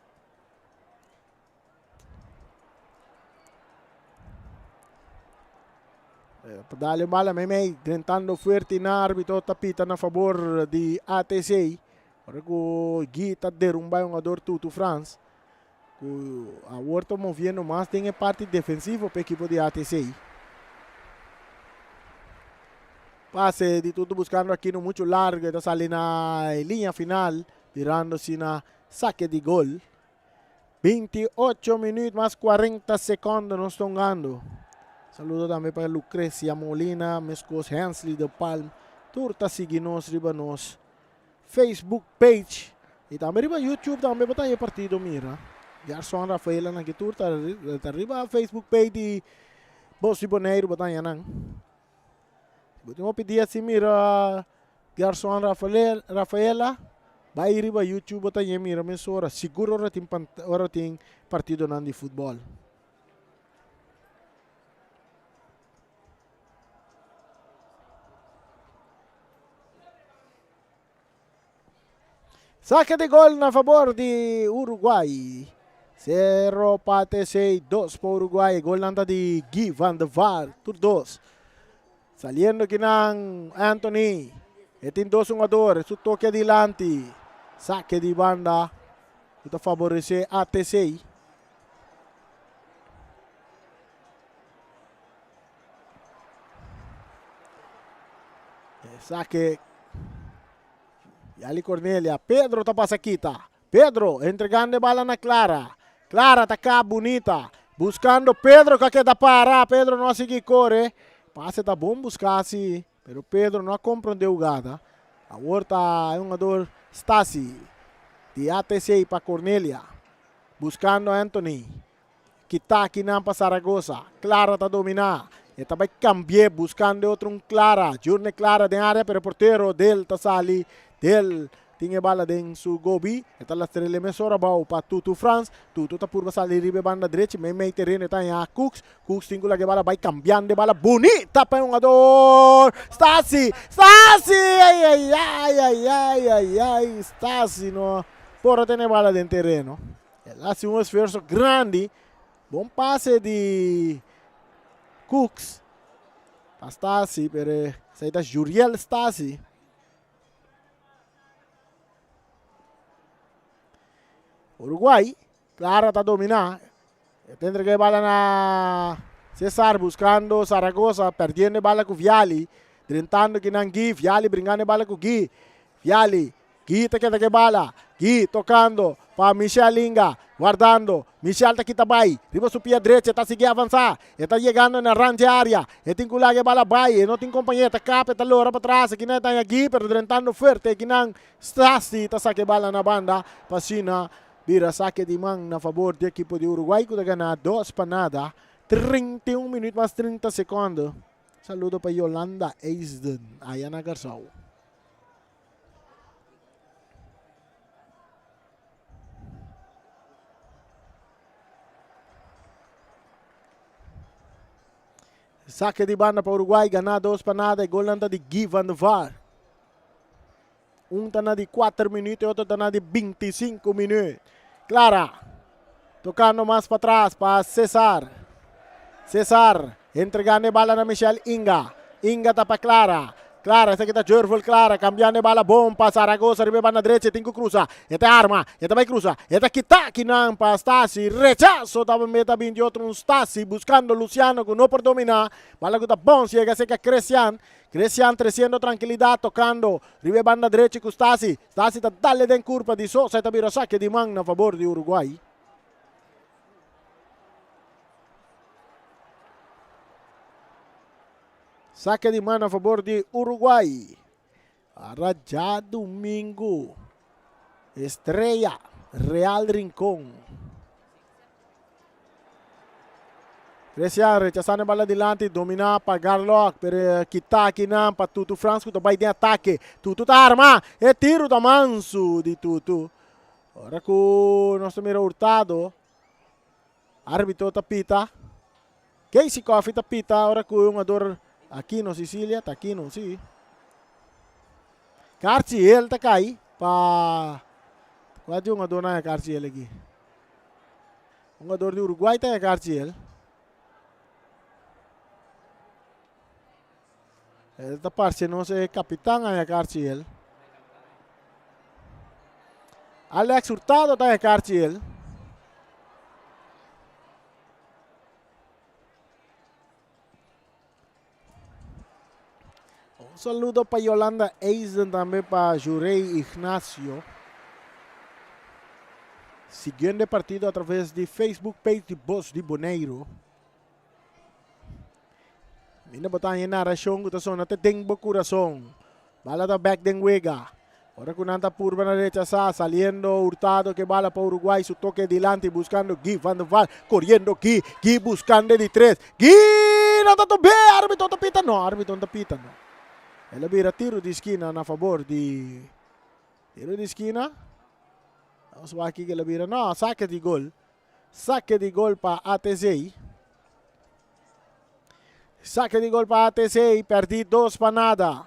Dale bala may tentando fuerte na árbitro tapita na favor de ATC. Para que Guita derrumba um jogador Tutu France. A Horto moviendo mais tem a parte defensiva para o equipo de ATC. Passe de tudo buscando aqui no muito largo, está saindo na linha final, virando-se na saque de gol. 28 minutos mais 40 segundos nos estão ganhando. Saludo também para Lucrecia Molina, Mescos Hensley do Palm, Turta Signos, Ribanos, Facebook page, e também riba YouTube, também para o partido mira. Gerson Rafaela na Turta, arriba Facebook page Bosi Bonaire batanya nang. Buti mo pedir si mira garçon Rafaela. Vai riba YouTube batanya mira mensura. Seguro ora tem partido nan de futebol. Saque de gol na favor de Uruguay. 0 para ATC, 2 para Uruguay. Gol nanda de Gui Van der Vaart, tur 2. Saliendo aqui ng Anthony. Etin 2 jogadores, su toque adelante. Saque de banda. Ito favorece ATC. Saque. E ali Cornelia, Pedro tá passa quita. Pedro entregando bala na Clara. Clara tá cá bonita. Buscando Pedro que quer parar. Pedro não consegue correr. Passe tá bom buscar se, pero Pedro não compreendeu jogada. Agora tá um jogador Stasi de ATC para Cornelia. Buscando Anthony. Que tá aqui na Saragossa. Clara tá dominar. Eta vai cambiar buscando outro Clara. Jurne Clara de área, pero portero del tá sali. Del tinha bala den su gobi. Eta la estrela mesora bau pa Tutu France. Tutu tá por salir ribe banda direita. Meio terreno tá em a Cooks. Cooks tinha que bala vai cambiando de bala bonita para um jogador. Stasi. Ai. Stasi no. Por ter bala den terreno. Ele hace um esforço grande. Bom passe de Cooks. Pa Stasi, pero saída Juriel Stasi. Uruguay, Clara está dominando. Tendrá que bala na César buscando Zaragoza, perdendo bala com Viali, tentando que não Gui, Viali brincando bala com Gui. Viali, Gui tá que bala, Gui tocando para Michel Linga, guardando. Michel tá aqui também, riba su pia direita, tá seguindo avançar, está chegando na range área, tem que lá que bala vai, não tem companhia, tá capa, tá lora para trás, aqui não tá aqui, pero tentando forte, aqui não Stasi, tá saque bala na banda, pasina. Vira saque de mão na favor do equipo de Uruguai, que ganha 2 para nada. 31 minutos mais 30 segundos. Saludo para Yolanda Eisden, aí na Garçal. Saque de banda para Uruguai, ganha 2 para nada. Gol anda de Gui Van der Vaart. Um tá na de 4 minutos e outro tá na de 25 minutos. Clara, tocando mais para trás para César. César, entregando bala na Michel Inga. Inga tá para Clara. Clara, essa aqui tá Jorvel Clara, cambiando bala bom para Zaragoza, riba na direita, tem que cruzar. Esta arma, esta vai cruzar. Esta que tá aqui não para Stasi, rechazo, tava meta bem de outro Stasi, buscando Luciano que não por dominar. Bala que tá bom, chega a ser que é Cristian. Cristian trazendo tranquilidade, tocando. Ribe banda direita com Stasi. Stasi tá dale den curva de Sosa, tá vira saque de mão na favor de Uruguai. Saque de mão a favor de Uruguai. Para já domingo. Estreia. Real Rincón. Cristian rechazando a bola adiante, dominar para Garlock, pero quitar aqui não para Tutu France, que vai de ataque. Tutu tá arma, é tiro da manso de Tutu. Agora que o nosso mira Hurtado, árbitro tapita. Casey Coffee tapita, agora que o jogador aqui no Sicília, tá aqui no sim. Cartiel tá cai para qual jogador não é Cartiel aqui? O jogador de Uruguai tá é Cartiel. Esta parte não é capitão é Cartiel. Alex Hurtado tá é Cartiel. Um saludo para Yolanda Eisen, também para Jurei Ignacio. Seguindo o partido através de Facebook page de Boss de Bonaire. Mina botahin na rasyon ko taso na teteng corazón. Bala ta back den Wega. Ahora con anta purba na derecha saliendo Hurtado que bala para Uruguay, su toque delante buscando Gui Van der Vaart, corriendo Gui buscando de 3. Gui esquina, tanto B, árbitro tapita, no, árbitro tapita, no. Ela vira tiro de esquina na favor de... Tiro de esquina. Vamos ver aqui que ela vira, no, saque de gol. Saque de gol para ATC. Saque de gol para ATC, perdi 2 para nada.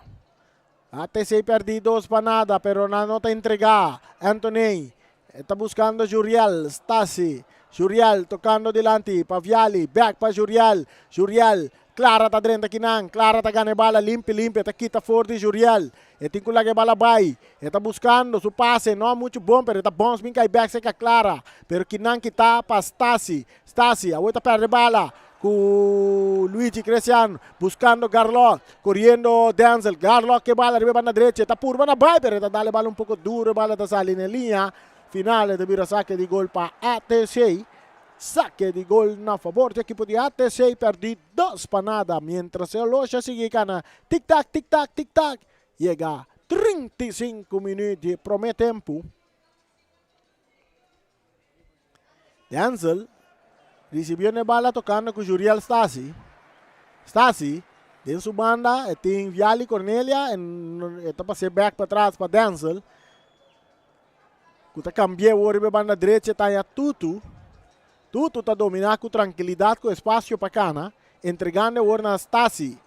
ATC perdi 2 para nada, pero na nota entregar. Anthony está buscando Juriel, Stasi. Juriel tocando delante para Viali, back para Juriel. Juriel, Clara tá dentro aqui não, Clara tá ganhando bala, limpe, tá quita forte Juriel. E tem que lá que bala vai. Está buscando su passe, não muito bom, pero está bom, bem cai back seca Clara. Pero que não kita para Stasi. Stasi, a outra perde bala. Con Luigi Cristiano buscando Garlock, corriendo Denzel, Garlock que bala arriba na derecha, está pur na vai, pero está dale bala un poco duro, bala está sale na linha, finale de vira saque de gol para ATC, saque de gol na favor do equipo de ATC, perdi 2 para nada, mientras el Loja sigue cana, tic-tac, tic-tac, tic-tac, llega 35 minutos, promete tempo, Denzel, recibió a bala tocando com Juriel Stasi. Stasi, de sua banda, tem Viali Cornelia, está para ser back para trás para Denzel. Está cambiando o banda direita, está a Tutu. Tutu está dominando com tranquilidade, com espaço para cana, entregando o na Stasi.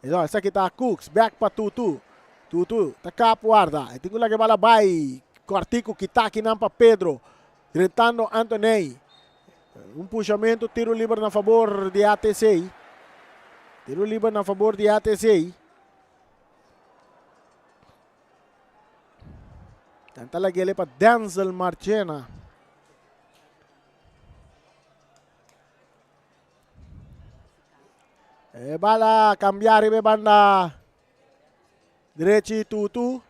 Então, essa aqui está Cooks, back para Tutu. Tutu, está cá guarda. Tem que lá que bala vai, cortico que está aqui para Pedro, gritando Anthony. Um puxamento, tiro livre na favor de ATC. Tiro livre na favor de ATC. Tenta lagi ele para Denzel Marchena. Bala cambiar ibe banda. Direito Tutu.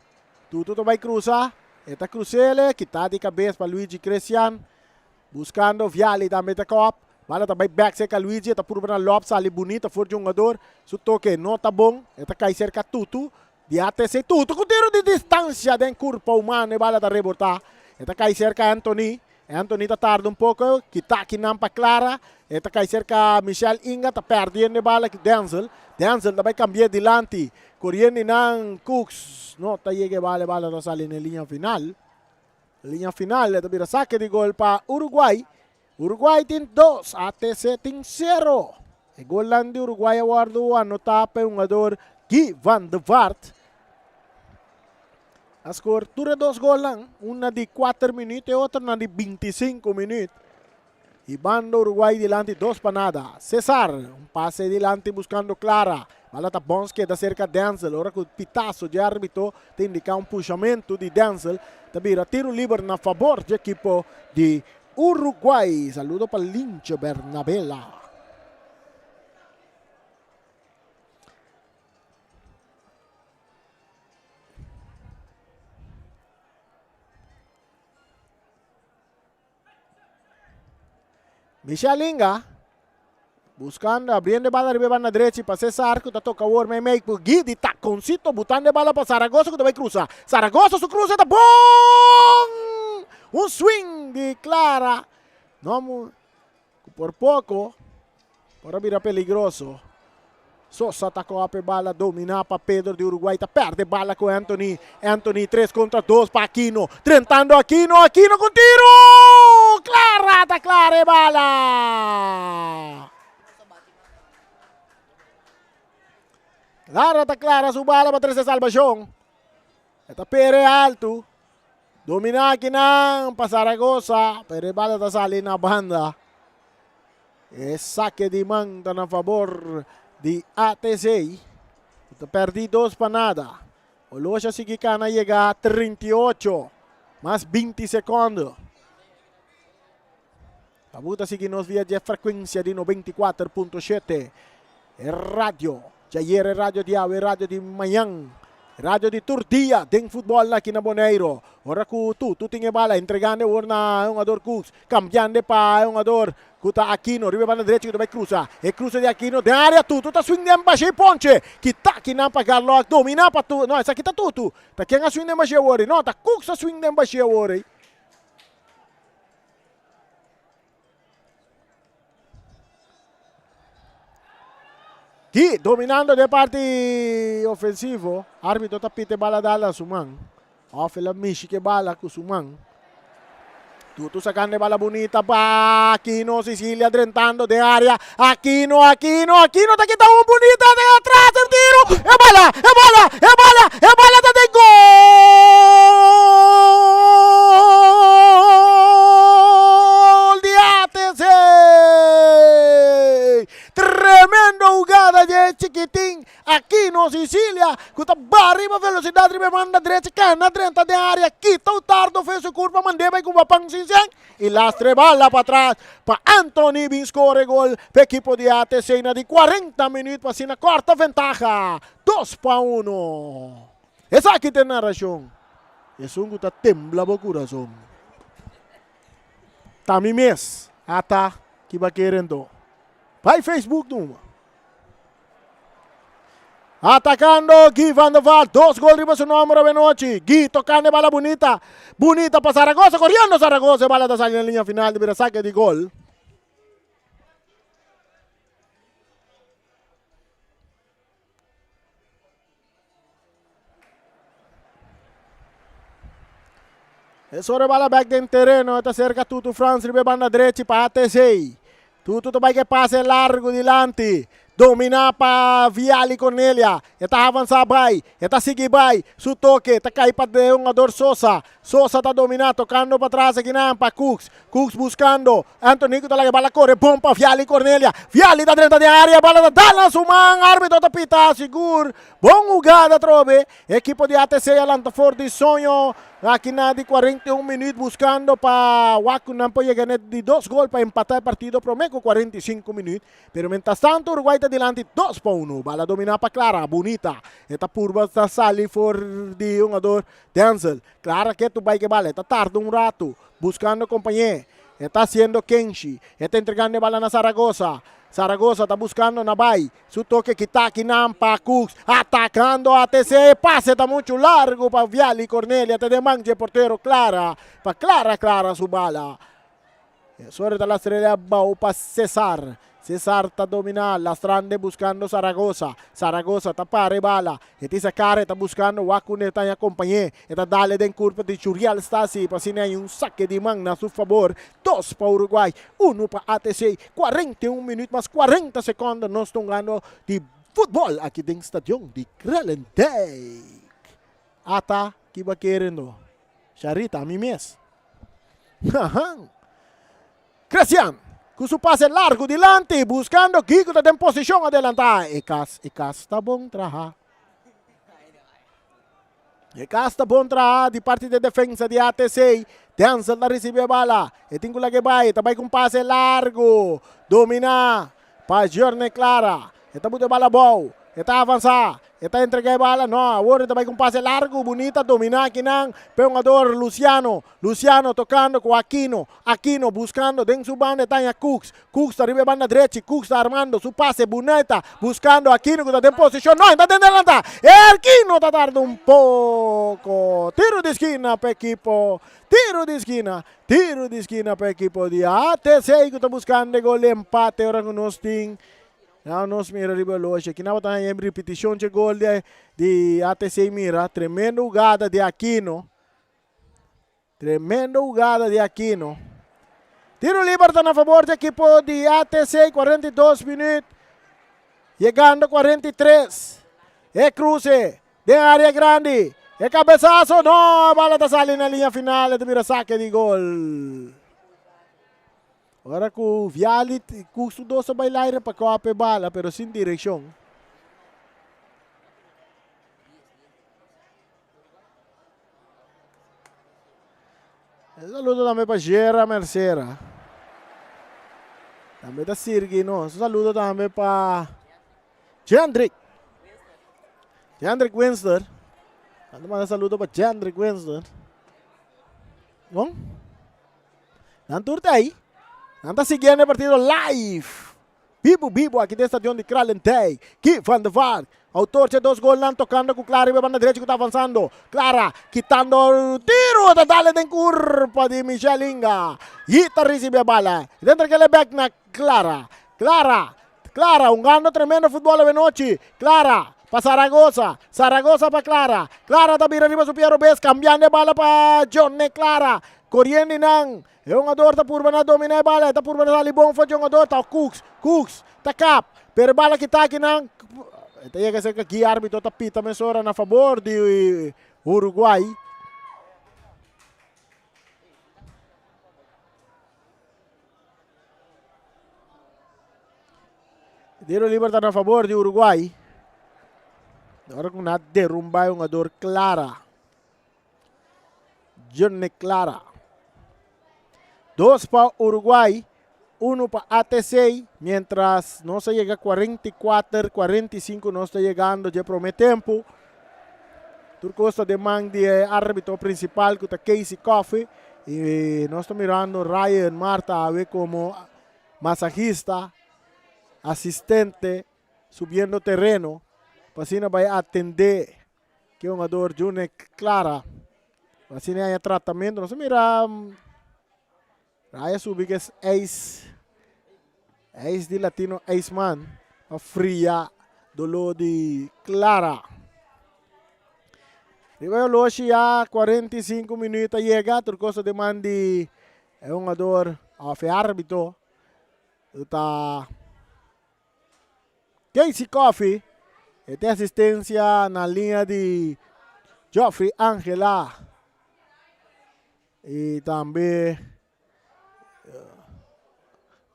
Tutu to vai cruzar. Eta cruzele, kita di cabeça para Luigi Cristiano. Buscando Viali da Metacop. Bala também back seca Luigi. Está por na Lopes ali bonita. For de jogador. Su toque não tá bom. Está cai cerca Tutu. De ATC Tutu. Com tiro de distância. Den curva humana. Bala da rebortar. Está cai cerca Anthony. Anthony está tarde um pouco. Kita aqui não para Clara. Está cai cerca Michel Inga. Está perdendo bala que Denzel. Denzel também cambia delante. Correndo ng Cooks. Não está chegando bala. Bala da sali na linha final. Linha final, ito bira saque de gol para Uruguay. Uruguay tem 2, ATC tem 0. E gol lang de Uruguay awardo ano tapa yung jogador Guy van de Vaart. A score, tura 2 gol lang. Una de 4 minutos e outra na de 25 minutos. E banda Uruguay delante 2 para nada. Cesar, um passe delante buscando Clara. Bala tá bom que da cerca Denzel. Ora com o pitaço de árbitro tem indicar um puxamento de Denzel. Tabira tiro livre na favor do equipo de Uruguay. Saludo para Lincho Bernabella. Michel Inga. Buscando, abrindo bala arriba na direita para Cesar, que está toca o arma e meio por Guidi, taconcito, botando bala para Zaragoza, que vai cruzar. Zaragoza, su cruza, tá bom! Um swing de Clara. Não, por pouco, para virar peligroso. Sosa atacou a bala, domina para Pedro de Uruguay, tá perde bala com Anthony. Anthony, 3 contra 2 para Aquino. Tentando Aquino, Aquino com tiro! Clara, tá clara e bala! Clara, tá clara, su bala para 3 salvação. Esta pere alto. Domina aqui não, para Zaragoza. Pere bala tá sali na banda. E saque de manga na favor de ATC. Esta perdi 2 para nada. O Loja sigue cana chega a 38. Mais 20 segundos. A buta sigue nos via de frequência de 94.7. É rádio. Jair é rádio de Awe, rádio de Mayang. Rádio de Turdia, tem futebol aqui na Bonaire. Ora ku tu tinha bala, entregando o na um ador Cooks, cambiando para um ador Kuta Aquino, riba para a direita que vai cruzar. E cruza de Aquino, de área tu tá swing de embaixo ponche. Que tá aqui na para Garlock, domina para tu. Não, essa aqui tá tu. Tá quem a swing de embaixo ori, não, tá Cooks a swing de embaixo ori. Gui dominando de parte ofensivo. Árbitro tapite bala dala sumang. Off la mishi que bala ku sumang. Tutu sacando bala bonita pa Aquino, Sicilia drentando de área. Aquino, tá aqui tá um bonita de atrás, el tiro. É bala tá de gol de ATC. Tremendo jugada de chiquitín. Aquino, Sicilia, cuta arriba velocidad, arriba manda derecha, cana, 30 de área, quita o tardo, fez su curva, mandeba com papang sinseng, e lastre bala para atrás, para Anthony Bin score gol, para equipo de ATC, na de 40 minutos, para sina quarta ventaja, 2-1. Essa aqui tem narração, e sungo tá tembla o coração. Tami mes, ata, que va querendo. Vai Facebook numa. Atacando Gui Van der Vaart, 2 gols arriba su número Benochi. Gui tocando bala bonita. Bonita para Zaragoza, corriendo Zaragoza. Bala da sale en línea final de saque de gol. Es hora bala back de terreno. Está cerca Tutu France, ribe banda derecha para ATC. Tutu vai que pase largo dilante. Domina para Viali Cornelia. Está avançar vai. Está seguir vai. Su toque. Está cair para de jogador Sosa. Sosa está dominando. Tocando para trás aqui na para Cooks. Cooks buscando. Anthony está lá que bala corre. Bom para Viali Cornelia. Viali está dentro da área. Bala da na Suman. Árbitro está pita. Seguro. Bom jogada trove. Equipo de ATC alanta for de sonho. Aqui na de 41 minutos buscando para Waku não pode ganhar de 2 gols para empatar o partido promeco 45 minutos. Pero mientras tanto Uruguay está delante 2-1. Bala dominar para Clara, bonita. Esta curva está sali for de jogador Denzel. Clara que tu vai que bala, está tarde um rato buscando companheiro. Está haciendo Kenshi. Está entregando bala na Zaragoza. Zaragoza está buscando Nabay. Su toque Kitaki Nampa Cooks. Atacando a ATC. Pase está mucho largo para Viali Cornelia. Te demanje portero Clara. Para Clara su bala. Suerte la estrella Bau para César. César está dominando. Lastrande buscando Zaragoza. Zaragoza está para bala. Eti Sakare está buscando Wakune está en acompañé. Está dale den curva de Churial Stasi. Para si hay un saque de mano a su favor. 2 para Uruguay. 1 para ATC. 41 minutos más 40 segundos. Nos están ganando de fútbol aquí en el estadio de Kralendijk. Ata, que va querendo? Charita, a mí mes. Cristian. Com su pase largo dilante, buscando Kiko está en posición adelantada. Ecas está bom trabalhar. Ecas está bom trabalhar de parte de defensa de ATC. Denzel la recibe bala. E tem que vai, também com pase largo. Domina para Jorne Clara. Está muito bala bom. Está avançar. Está entregar bala, no, agora também com passe largo, bonita, dominar aqui não, jogador Luciano tocando com Aquino buscando, dentro do banda está em Cooks está arriba banda direita, Cooks está armando, su passe bonita, buscando Aquino que está em posição, não, está dentro da Aquino está tardando um pouco, tiro de esquina para equipo, tiro de esquina para equipo de ATC que está buscando gol empate, agora que nós temos. Não nos mira riba loja. Aqui não está em repetição de gol de ATC mira. Tremenda jogada de Aquino. Tiro livre está a favor do equipo de ATC. 42 minutos. Chegando a 43. É cruce. De área grande. É cabeçaço. Não, a bola está saindo na linha final. É mira saque de gol. Agora com o Viali, custo doce a bailar para que a bala, pero sem direção. Saludo também para Gera Mercera. Também para Sirgi, no? Saludo também para Jendrik Winster. Manda saludo para Jendrik Winster. Bom? Nantur tá aí. Anda seguindo o partido live. Vivo aqui dentro do estadio de Kralendijk. Gui Van der Vaart. Autor de 2 gols, tocando com Clara e banda direita que está avançando. Clara, quitando o tiro. Dale em curva de Michelinga. Gita recebe a bala. Dentro daquele back na Clara. Clara, jugando tremendo fútbol de noche. Clara, para Zaragoza. Zaragoza para Clara. Clara también arriba su Piero Bes. Cambiando de bala para Johnny Clara. Corriendo nang. É um ador tá por na domina a bala. Tá por na ali bom foi um ador tá Cooks. Cooks tá cap. Pero bala que tá aqui nang. Tem que ser que aqui árbitro tá pita mesora na favor de Uruguai. Tiro livre está a favor de Uruguai. Agora com nada derrumbar um jogador Clara. Johnny Clara. 2 para Uruguai, 1 para ATC. Mientras no se llega a 44, 45, no está llegando ya primer tiempo. Turcosta demanda de árbitro principal que está Casey Coffee. Y no está mirando Ryan Marta a ver como masajista, asistente, subiendo terreno. Así no va a atender que un jugador Johnny Clara. Así no hay tratamiento. No se mira. Raya subir que es ace de latino, ace man. A fria dolor de Clara. Ribeiro Loshi ya 45 minutos llega. Turcosa demanda de un jugador de árbitro. Está Casey Coffee. Tem assistência na linha de Geoffrey Angela. E também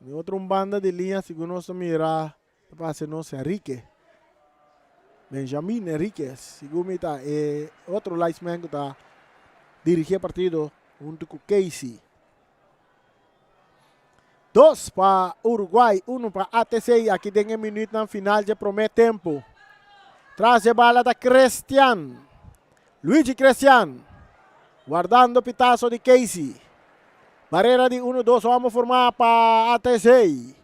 outra banda de linha, segundo nós mirar, para ser nosso Henrique. Benjamin Henriquez, segundo está outro linesman que está dirigindo o partido junto com Casey. 2 para Uruguai, 1 para ATC. Aqui tem um minuto na final de primeiro tempo. Traz a bala da Cristian. Luigi Cristian. Guardando o pitaço de Casey. Barreira de 1-2. Vamos formar para ATC.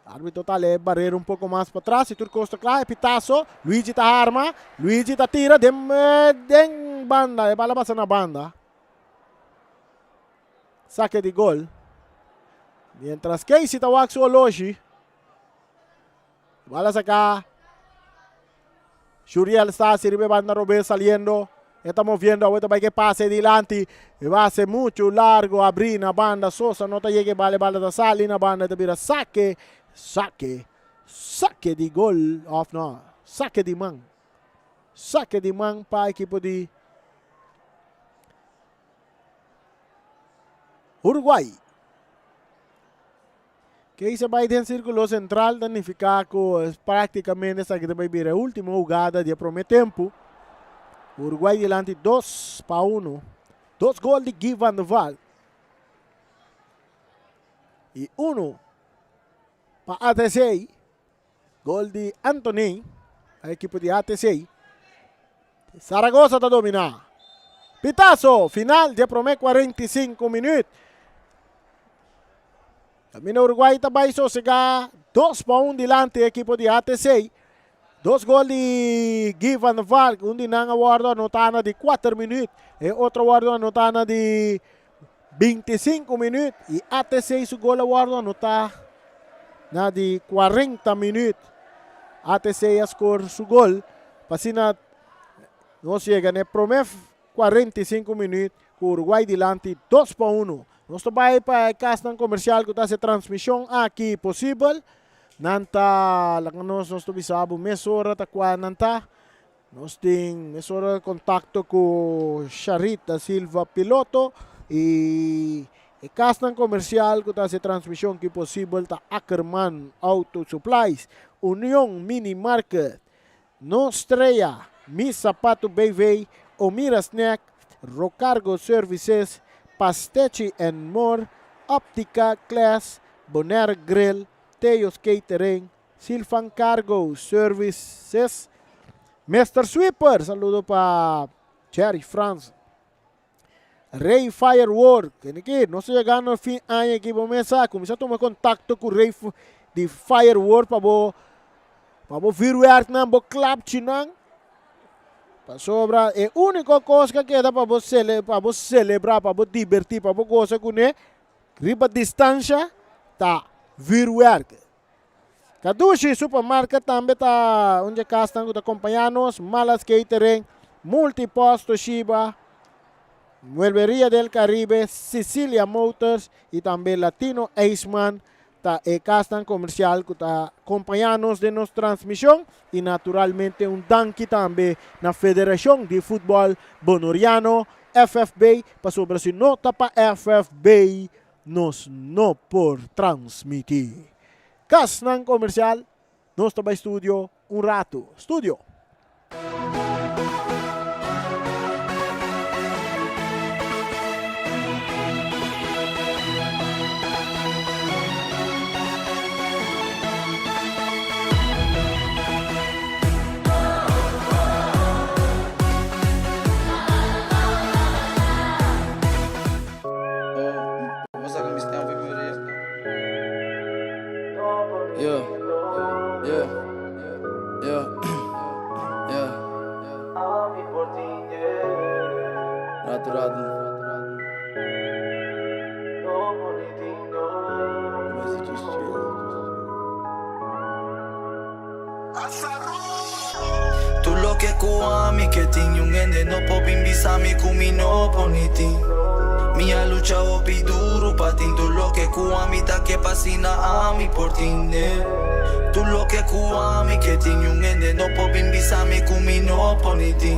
Árbitro está ali. Barreira um pouco mais para trás. E Turcosta claro. Pitaço. Luigi está arma. Luigi está tira. Den banda. A bala passa na banda. Saque de gol. Mientras Casey está waxo Oloshi. Bala acá. Shuriel está, sirve banda Robert saliendo. Estamos viendo ahorita para que pase adelante. Va a ser mucho largo. Abrir la banda. Sosa no te llegue. Vale, bala de sal. Y la banda te mira. Saque. Saque. Saque de gol. Off no. Saque de man. Saque de man para equipo de Uruguai. Que se vai dentro do círculo central, danificar praticamente essa que vai vir a última jogada de primeiro tempo. Uruguai delante 2-1. 2 gols de Guy Van der Waal. E 1 para ATC. Gol de Anthony, a equipe de ATC. Zaragoza está dominando. Pitazo, final de primeiro 45 minutos. Camino Uruguai também sossegar 2-1 delante do equipo de ATC. 2 gols de Guy Van der Waal. De nang awardo anotana de 4 minutos. E outro awardo anotana de 25 minutos. E ATC su gol awardo anotana de 40 minutos. ATC score su gol. Pasina não chega no primeiro 45 minutos. Com Uruguai delante 2-1. Nós também para a casa comercial que está essa transmissão aqui possível. Nanta, nós bisabo mesora ta kwa nanta. Nós tem mesora contato com Charita Silva Piloto e a casa comercial que está essa transmissão que possível ta Ackerman Auto Supplies, União Mini Market, Nostreia, Mi Sapato BV, Omira Snack, Rocargo Services, Pastechi and More, Optica Class, Bonaire Grill, Teos Catering, Silfan Cargo Services, Mr. Sweeper, saludo para Cherry France, Ray Firework, que no se llegando al fin año aquí por mesa, comienza a tomar contacto con Ray de Firework para vos viruar na bo club chinang. Para sobra, é a única coisa que queda para você celebrar, para você divertir, para você gostar com ele. Riba distância, tá virwerken. Kadushi supermarket também tá onde castan com acompanhados, malas catering, multiposto Shiba, Mueblería del Caribe, Sicilia Motors e também Latino Aceman. Tá e castan comercial que tá acompanhados de nossa transmissão e naturalmente danke também na Federação de Futebol Bonoriano, FFB, para sobre se nota para FFB, nos não por transmitir. Castan comercial, nós estamos estúdio rato. Estúdio. Tu lo che kuami che tingi un ende no po bimbisami kumi no poniti. Mia lucha opi duro patin tu lo che kuami ta che pasina ami portine. Tu lo che kuami che tingi un ende no po bimbisami kumi no poniti.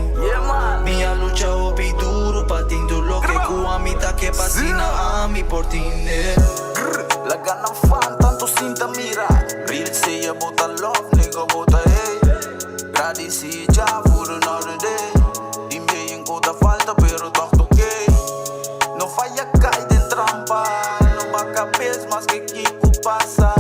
Mia lucha opi duro patin tu lo che kuami ta che pasina ami portine. La gana fan tanto sinta mira. Real say about a love nigga about a hate. Gradi si già for another day. Dimmi in coda falta pero toch okay. No falla cai de trampa. No va capes más que Kiko pasa.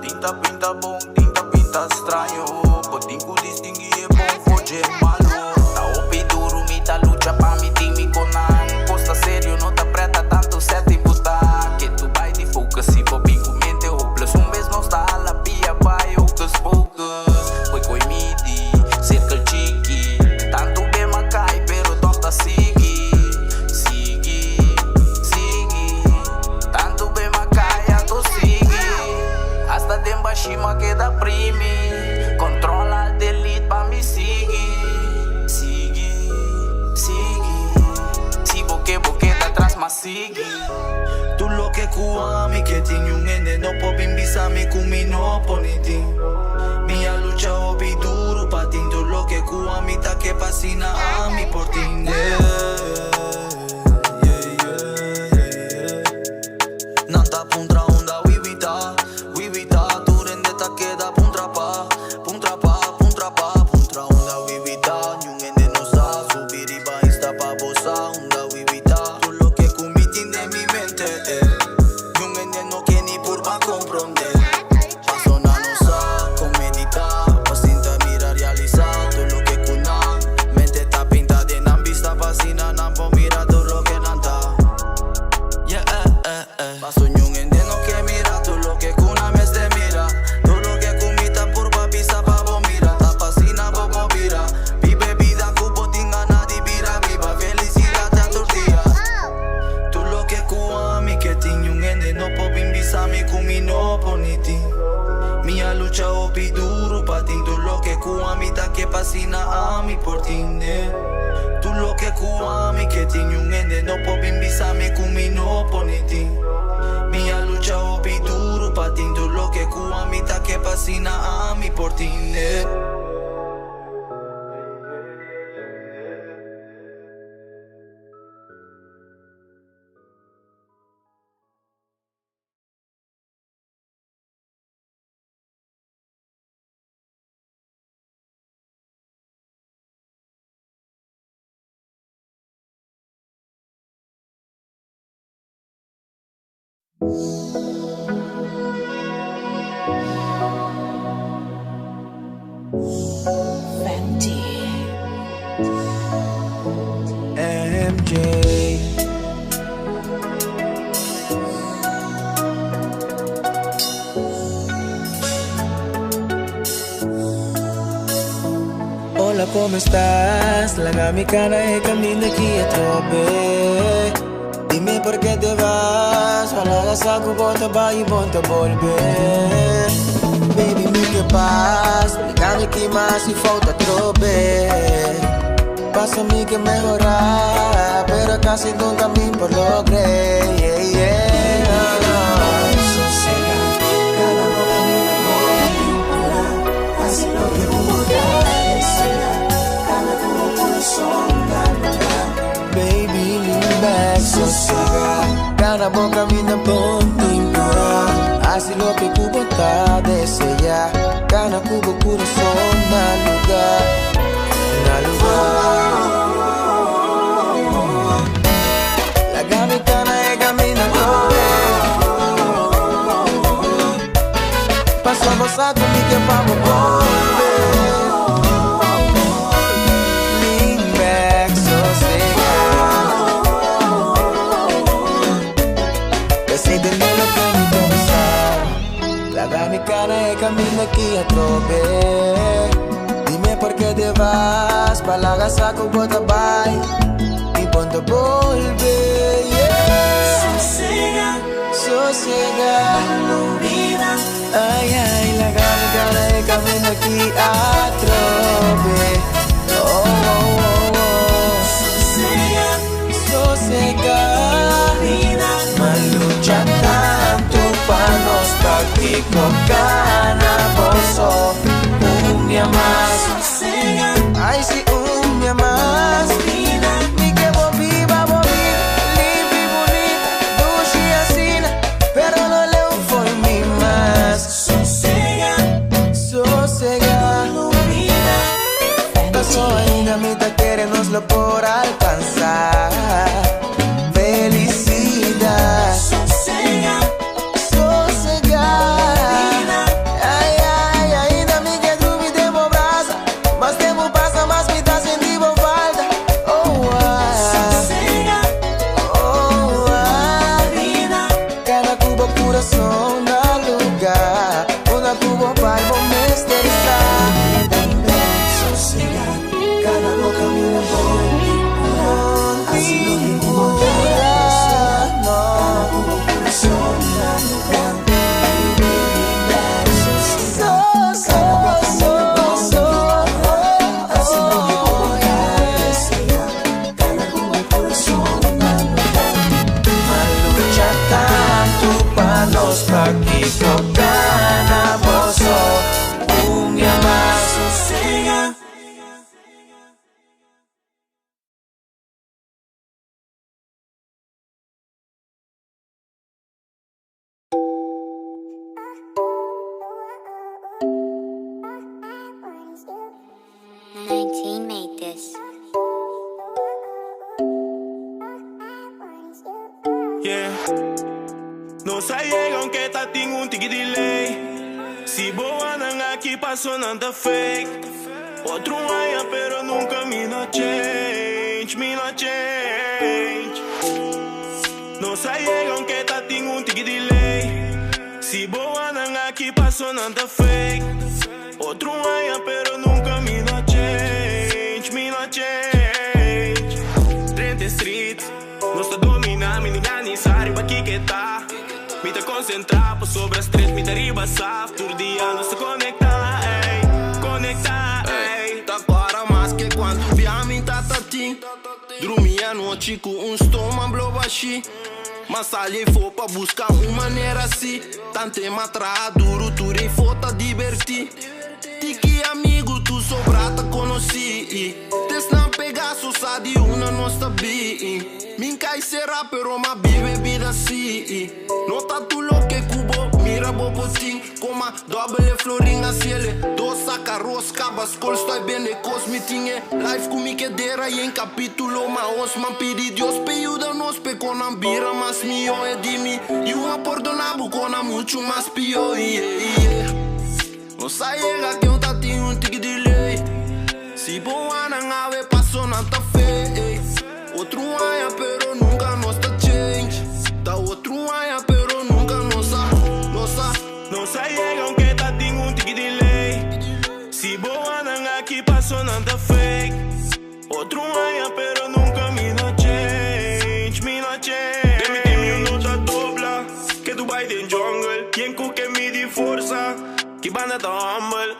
Tinta pinta bom, tinta pinta estranho. Potinho distinguir bom foge malo. Ta opi duro mi ta lucha pa mi timi conan. Posta serio no te aprieta tanto certo e botar. Que tu vai de focus e bobin com mente hopeless. Vez não está a la pia vai hocus pocus. Foi coi midi, circle chiqui. Tanto bem macai pero torta sigui. Sigui, sigui. Tanto bem macai ato sigui. Hasta demba shima que da primi. Controla el delete pa mi sigui. Sigui, sigui. Si boque da atrás mas sigui. Tu lo che kuami che tingi un ende no po bimbisami kumi no poniti. Mia lucha opi duro patin tu lo che kuami ta che pasina ami portine. Nanta puntra onda wibita. Wibita tu rende ta che da puntra pa. Puntra pa, puntra pa, puntra onda wibita. Nyung ende no sa subiri ba insta pa bosa onda wibita. Tu lo che kumiti de mi mente. Nyung ende no che ni purba comprende. Paso na no sa comedita. Pasinta mira realizar tu lo che kuna. Mente ta pinta de nan vista pasina nan po mira tu lo che nanta. Yeah, Paso nyung ende no che mira tu lo che kuna me ste mira. Tu lo che kumita purba pisa pa bo mira. Ta pasina bo bo mira. Vive vida cubo tinga na di bira viva. Felicidad a tortilla. Tu lo che kuami che tingi un ende no po bimbisami kumi no poniti. Mia lucha opi duro patin tu lo che kuami ta che pasina ami portine. Tu lo che kuami che tingi un ende no po bimbisami kumi no poniti. Mia lucha opi duro patin tu lo che kuami ta che pasina ami portine. MJ. Hola, ¿cómo estás? La mi cara es camino aquí a trope. Dime por qué te vas. Palagas ako, bota ba y ponte a volver. Baby, mi que paz. Ligame que más y falta trobe. Pasa a mí que mejorar, pero casi nunca me por logré. Yeah, yeah. Sosega, cada boca me voy. Así lo que puedas. Cada como corazón da. Baby, lean back, sosega. Cada boca me así lo que cubo está desea. Cada cubo corazón da lugar. La gamitana e camina pasamos a comer que vamos volver. Lean back, sosegado. Decide lo que me pensar. La gamitana e camina aquí a trobe. ¿Por qué te vas? Palagas ako, bota bye y ponte a volver, yeah. Sosega, sosega, no vida. Ay, ay, la gana de camino aquí a trobe. Oh, oh, oh, oh. Sosega, sosega, vida. Mas lucha tanto para nos partir con gana, bozo, más. Ay, si me amas, mi que vos viva, limpa y bonita, dulce y asina, pero no le fue mi más. Sosega, sosega, pasó ainda, mitad querenoslo por alcanzar. Felicidad. sosega, Made this. Yeah. No sai aunque tá tem tique delay. Si boa não aqui passou nada fake. Outro aia pero nunca me no change, me no change. No sai aunque tá tem tique delay. Si boa não aqui passou nada fake. Outro aia pero nunca me no change, me no change. 30 street, nós tá dominar, me ninguém nem sabe aqui que tá. Me tá concentrar por sobre as três, me tá riba saf. Todo dia nós tá conectar, ey, conectar, ey. Tá para mais que quando via me tá tatim. Dormi a noite com estômago blow baixi. Mas ali for pra buscar uma maneira assim. Tante matra duro, tudo e for tá divertir. Tiki amigo, tu sobrata conosci. Tes não pegar só de uma nossa bi. Min cai será pero ma bebida assim. Nota tu lo que cubo, mira bobotin. Coma double florinha ciele. Dos saca rosca, bascol estou bem de cosmitinha. Life comigo que dera e em capítulo. Ma osman pedi Dios pe ayuda nos pe con ambira mas mio e di mi. E uma perdonabo con mucho mais pior, yeah, yeah. No sai que eu tá tinha tique delay. Si boa não ave passou na ta fe. Outro aia pero nunca nos tá change. Tá outro aia pero nunca No sai aunque tá tem tique delay. Si boa não aqui passou nada fake. Outro aia pero nunca me no change, me no change. Que banda tão humble.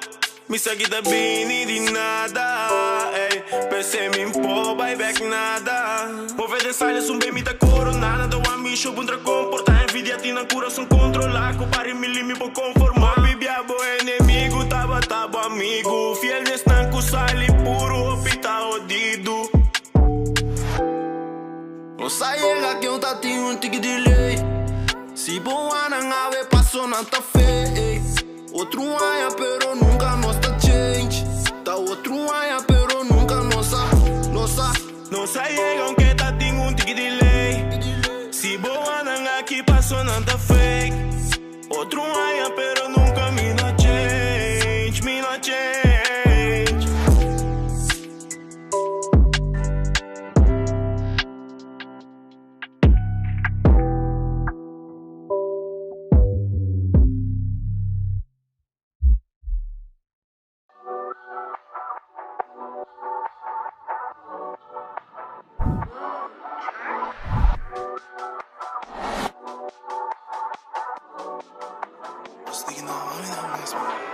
Me segue da bini de nada. Ey, pensei me impor, vai back nada. Ouve de silence, bem me da coronada. Do amigo, contra comporta. Envidia, tina coração controlar. Compare me limi, por conformar. Bibia, bo inimigo, tava amigo. Fiel nesse nanco, sali puro, hospital odido. O saia que eu tá tinha um tique de lei. Se boa na nave passou na ta fe. Outro aia pero nunca nos tá change. Tá outro aia pero nunca nossa. Não sai aunque tá tinha um tique de lei. Se boa na aqui passou na ta fake. Outro aia pero nunca me no change, me no change.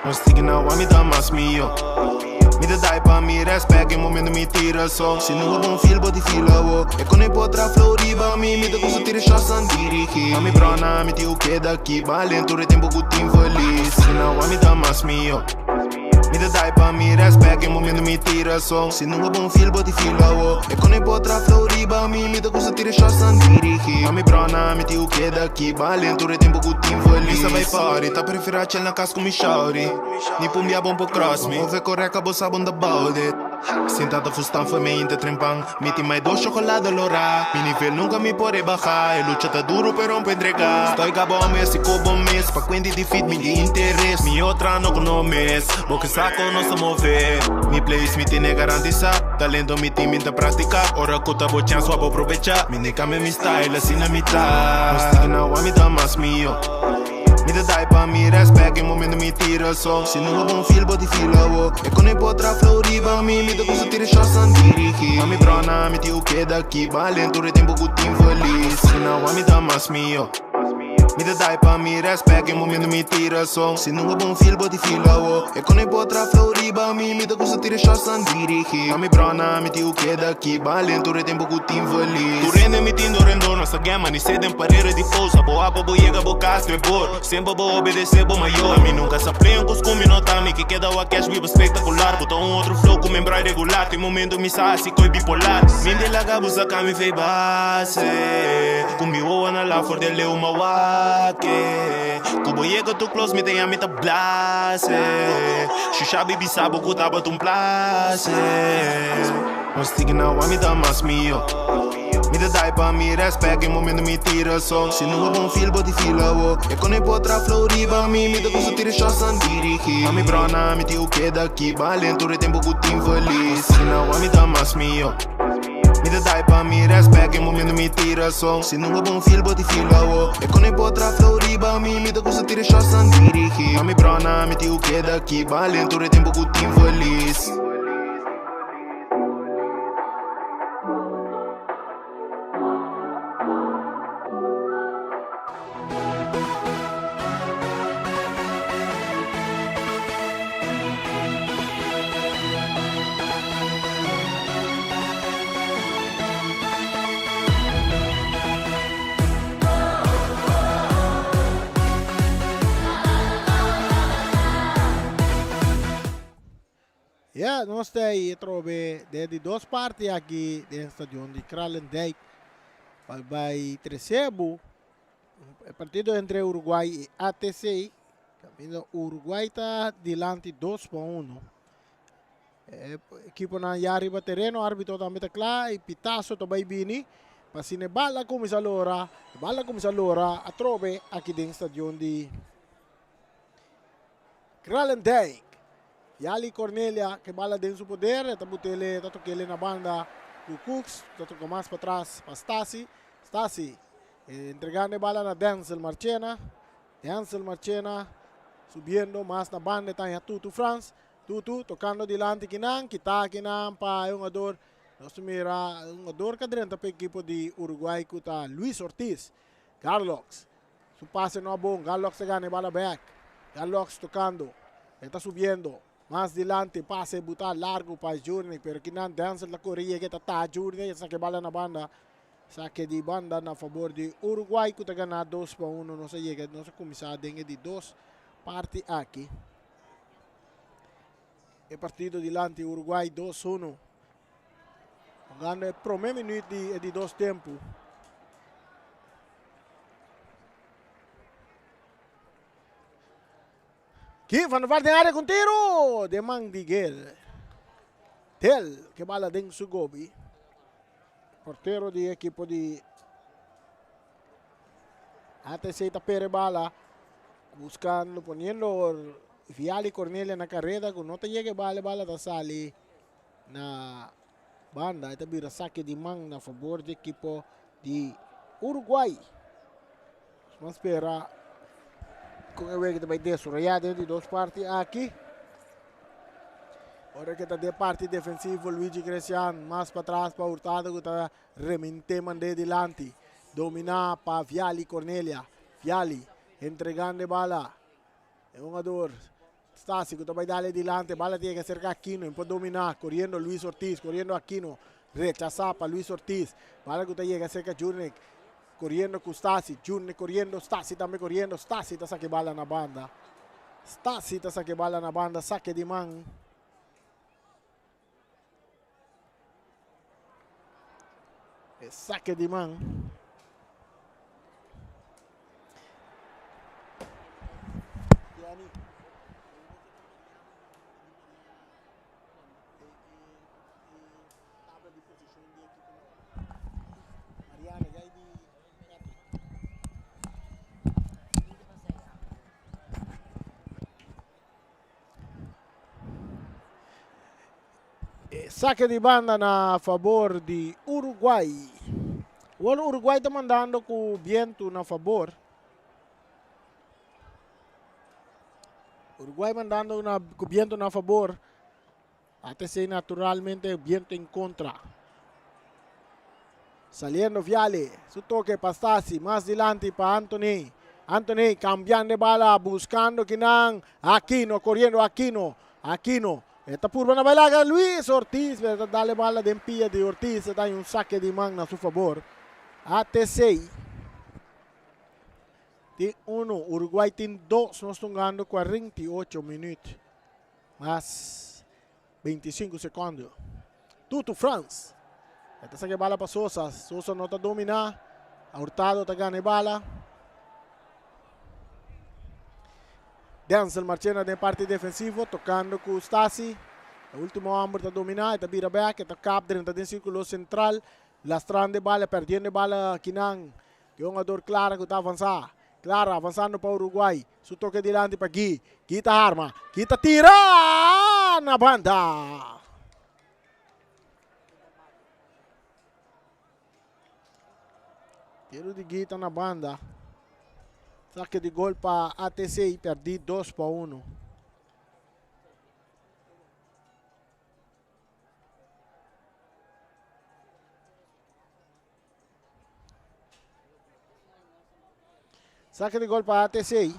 I'm sticking out, me dá mais mio. Me dá dai pra me respect, em momento me tira só. Se não é bom feel, body feel wo. É quando eu potra floriba, me dá coisa tira chance and dirige. A me brona, me tio que daqui, valento, retempo good infeliz. Se não me dá mais mio. Me dá dai pra me respect, em momento me tira só. Se não é bom feel, body feel wo. É quando eu potra floriba, me dá coisa tira chance and dirige. A me brona, me tio que daqui, valento, retempo good infeliz. Lisa vai party, tá preferir chill na casa com me shawty. Ni pum bia bom po cross me. Ouve correca, bo sabon about it. Sentada fustan foi me inte trempang. Meti mais dois chocolate lora. Mi nível nunca me pode bajar. E lucha tá duro pero não pode entregar. Estou gabon mês e cobo mês. Pa quindi de fit me de interesse. Mi outra no no mês. Boca saco não se mover. Mi place me tem garantiza. Talento me tem minta prática. Ora cota bo chance só bo aproveitar. Mi nem cambia mi style assim na mitad. Sticking now me dá mais mio. Me dá dai pra me respect, em momento me tira só. Se não é bom feel, body feel wo. É quando eu potra floriba, me dá coisa tira chance and dirige. A me brona, me tio que daqui, valento, retempo good infeliz. Se não me dá mais mio. Me dá dai pra me respect, em momento me tira só. Se não é bom feel, body feel wo. É quando eu potra floriba, me dá coisa tira chance and dirige. A me brona, me tio que daqui, valento, retempo good infeliz. Tu rende me tindo rendo, nossa gama, ni sedem parede de pousa. Boa, bobo, chega, bo castro, é bor. Sempre vou obedecer, bo maior. A mim nunca se aprende com os comi notami. Que queda o cash, vivo espetacular. Botou outro flow com membro irregular. Tem momento me sasse, coi bipolar. Minde la gabusa, cami fei base. Comigo, ana lá, for dele uma wake. Kubo chega, tu close, me tem a meta blase. Xuxa, baby, sabe que tava tum place. I'm sticking out, me dá mais mio. Me dá dai pra me respect, em momento me tira só. Se não é bom feel, body feel wo. É quando eu potra floriba, me dá coisa tira chance and dirige. A me brona, me tio que daqui, valento, retempo good infeliz. Se não me dá mais mio. Me dá dai pra me respect, em momento me tira só. Se não é bom feel, body feel wo. É quando eu potra floriba, me dá coisa tira chance and dirige. A me brona, me tio que daqui, valento, retempo good infeliz. Ja, nós trove de duas partes aqui do estádio de Kralendijk. Vai terceiro, partido entre Uruguai e ATC. Uruguai está delante 2-1. Equipo na arriva terreno, árbitro também está claro, e pitaço também bini. Mas se bala começa allora, a trove aqui do estádio de Kralendijk. Yali Cornelia que bala dentro do poder, tabutele, tatoquele na banda do Cooks, tatoca mais para trás para Stasi, entregando a bala na Denzel Marchena, subindo mais na banda está Tutu France, Tutu tocando delante Kinang, kita Kinang pa yung ador, nós mira um ador cadrenta para equipo de Uruguai que está Luis Ortiz, Carlos, su passe no bom, Carlos se ganha bala back, Carlos tocando. Está subiendo. Más adelante, pase, botar largo para Jurnik. Pero que não dança la corrida que está Jurnik. Saque bala na banda. Saque de banda na favor de Uruguai. Que está ganando 2-1. Não se chega, não se começar a dengue de 2 partes aqui. O partido delante, Uruguai 2-1. Ganha o primeiro minuto de 2 tempos. Aqui, van de área com tiro. De Mandiguel. Tel, que bala dentro do Gobi. Porteiro de equipo de ATC está pere bala. Buscando, poniendo Vial y Cornelia na carrera. Kung não te llegue bala da sali na banda. Ito bira saque de mão na favor de equipo de Uruguai. Vamos esperar. Com o que vai desarrollar dentro de 2 partes aqui. Agora que está de parte defensiva, Luigi Cristiano, mais para trás para Hurtado, que está remente mandando delante. Dominar para Viali Cornelia. Viali entregando bala. É um jogador. Stasi que vai dar delante. Bala tem que acercar Aquino. Pode dominar. Correndo Luis Ortiz. Correndo Aquino. Rechazar para Luis Ortiz. Bala que llega cerca Jurnik. Corriendo con Stasi, Jurnik corriendo, Stasi también corriendo, Stasi está saque bala na banda. Stasi está saque bala na banda, saque de man. Saque de man. Saque de banda na favor de Uruguai. O Uruguai está mandando com o viento na favor. Uruguai mandando com o viento na favor. Até ser naturalmente viento en contra. Saliendo Viale. Su toque para Stasi. Más adelante para Anthony. Anthony cambiando de bala. Buscando Kinang. Aquino. Corriendo Aquino. Aquino. Esta curva na bailaga Luis Ortiz. Dale bala de empia de Ortiz. Está en un saque de man a su favor. ATC. Tem 1. Uruguai tem 2. Nós estamos ganhando 48 minutos. Mas 25 segundos. Tuto France. Esta saque bala para Sosa. Sosa não está dominar. Hurtado está ganhando bala. Denzel Marchena de parte defensivo, tocando com Stasi. O último hombre está dominando, está vira back, está cap dentro do círculo central. Lastrando bala, perdendo bala Kinang. Que é um jogador claro que está avançando. Clara avançando para o Uruguai. Su toque delante para Gui. Gui está arma. Gui está tira na banda. Tiro de Gui está na banda. Saque de gol para ATC e perdi 2-1. Saque de gol para ATC.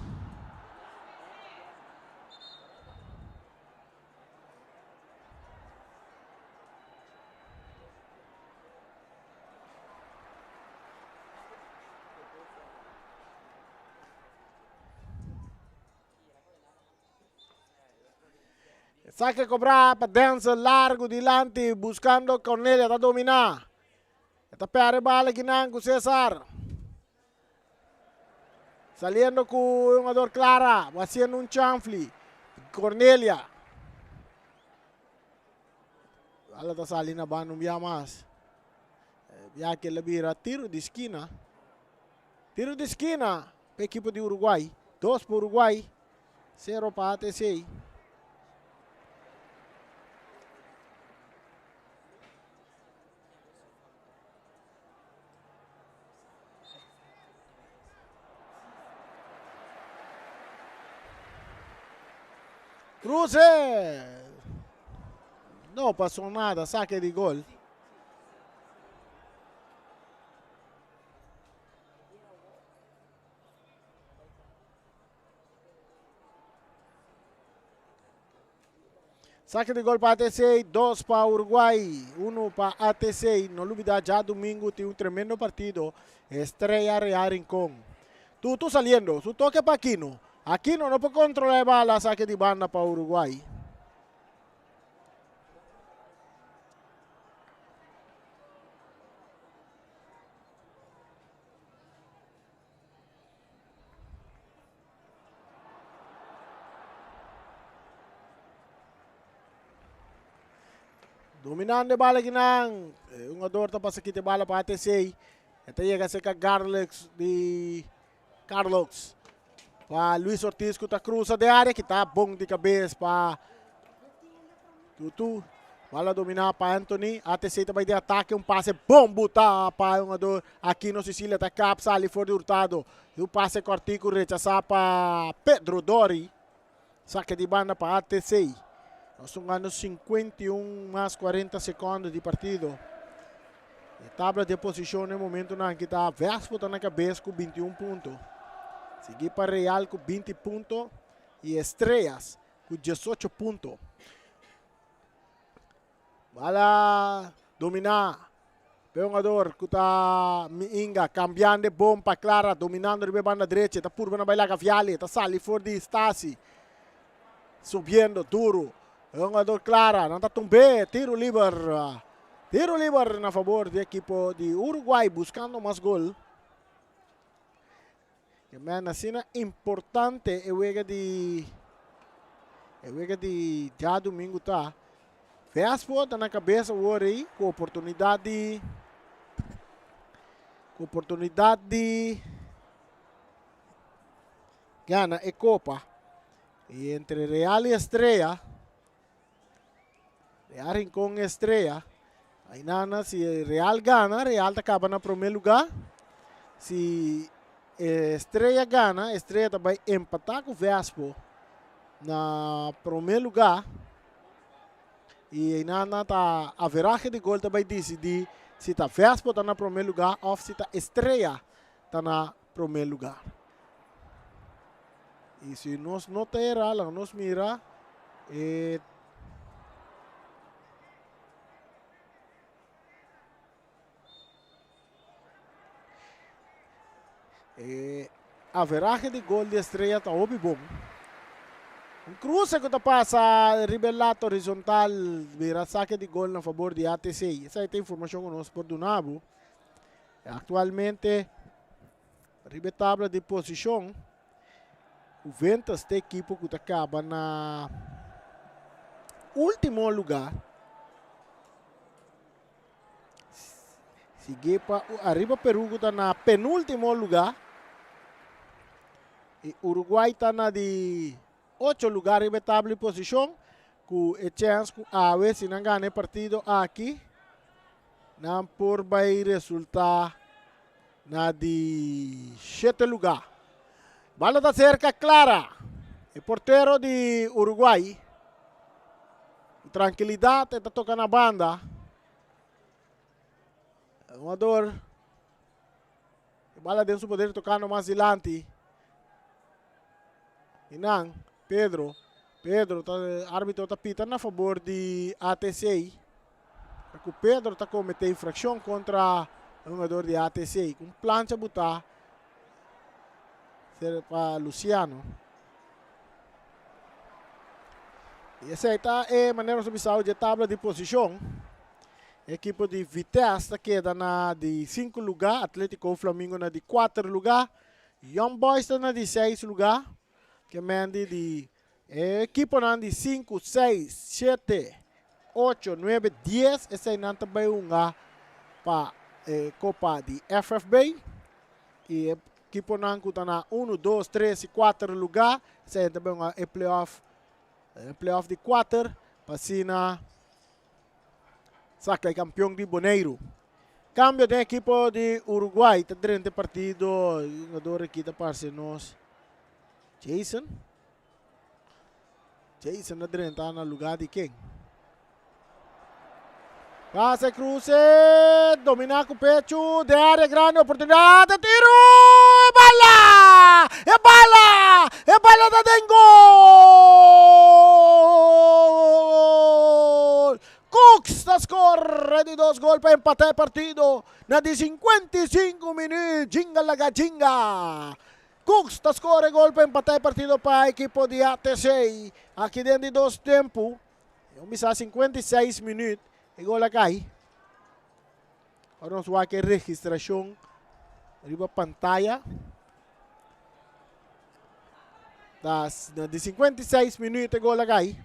Saque cobrar para Denzel largo delante, buscando Cornelia, está dominar. Está pegar bala aqui com César. Saliendo con un jugador Clara, haciendo un chanfli. Cornelia. Bala está saliendo a banda, não mais. Já que ele vira tiro de esquina. Tiro de esquina para a equipe de Uruguai. 2 para Uruguai, 0 para ATC. Cruce. No pasó nada, saque de gol. Saque de gol para ATC, 2 para Uruguay, 1 para ATC. No olvida, ya domingo tiene un tremendo partido. Estrella Real Rincón. Tú saliendo, su toque para Aquino. Aquino no puede controlar la bala, saque de banda para Uruguay. Dominando a bala ginang. Um ador tá passa aqui de bala para ATC. Até chega a ser Carlos. Para Luis Ortiz que tá cruza de área que tá bom de cabeça para Tutu. Bala dominar para Anthony. ATC também de ataque, passe bom botar para um ador aqui no Sicília tá capsa ali fora de Hurtado. E o passe cortico rechaçar para Pedro Dori. Saque de banda para ATC. Nós estamos ganhando 51 mais 40 segundos de partido. A tabela de posição no momento não que está Vespo tá na cabeça com 21 pontos. Seguir para Real com 20 pontos e Estrelas com 18 pontos. Bala dominar. Peongador que está Inga cambiando de bom para Clara, dominando de banda direita, está por na baila Gaviali, está sali fora de Stasi. Subindo duro. Jogador Clara, não está tão bem, tiro livre na favor do equipo de Uruguai, buscando mais gol. Que é assim importante é de já domingo tá. Vespo está na cabeça agora aí, com oportunidade gana e Copa. E entre Real e Estrella, Real Rincón Estrella. Aí nana, se Real gana, Real acaba no primeiro lugar. Se Estrella gana, Estrella vai empatar com o Vespo no primeiro lugar. E aí nana tá a veragem de gol vai decidir se tá Vespo está no primeiro lugar ou se tá Estrella está no primeiro lugar. E se nós não terá, nós mira a veragem de gol de Estrella está bom. Um cruze que passa ribelato horizontal, vira saque de gol a favor de ATC. Essa é a informação que nós podemos. Atualmente, a tabela de posição, o Ventas da equipe que acaba na último lugar. Sigue para arriba Peru que está na penúltimo lugar. E Uruguai está na de 8 lugares de tabela de posição. Com a chance a ver se não ganha partido aqui. Não por vai resultar na de 7 lugar. Bala da cerca Clara. O porteiro de Uruguai. Tranquilidade está tocando a banda. Jogador. Bala dentro poder tocando mais adiante. E não, Pedro, árbitro está pitando a favor de ATC. Porque o Pedro está cometendo infração contra o jogador de ATC. Com plancha botar para Luciano. E essa é a maneira de tabela de posição. A equipe de Vitesse queda na de 5 lugar, Atlético Flamengo na de 4 lugar, Young Boys está na de 6 lugar, que mande de equipe na de 5, 6, 7, 8, 9, 10, essa é também uma para Copa de FFB, e a equipe na que está na 1, 2, 3 e 4 lugar, essa é também uma playoff de 4, para Sina. Saca campeão de Bonaire. Cambio de equipo de Uruguai. Está durante o partido. O jogador aqui da parte nós. Jason está durante no lugar de quem? Passa cruze. Dominar com o pecho. De área grande. Oportunidade. Tiro. É bala. É bala. É bala da Dengo. score de 2 gols para empatar o partido. Na de 55 minutos, jinga laga jinga. Cooks está score gol para empatar o partido para a equipe de ATC. Aqui dentro de 2 tempos. Vamos a 56 minutos. E gol cai. Agora nós vamos aqui a registração. Arriba pantalla. De 56 minutos, gol cai.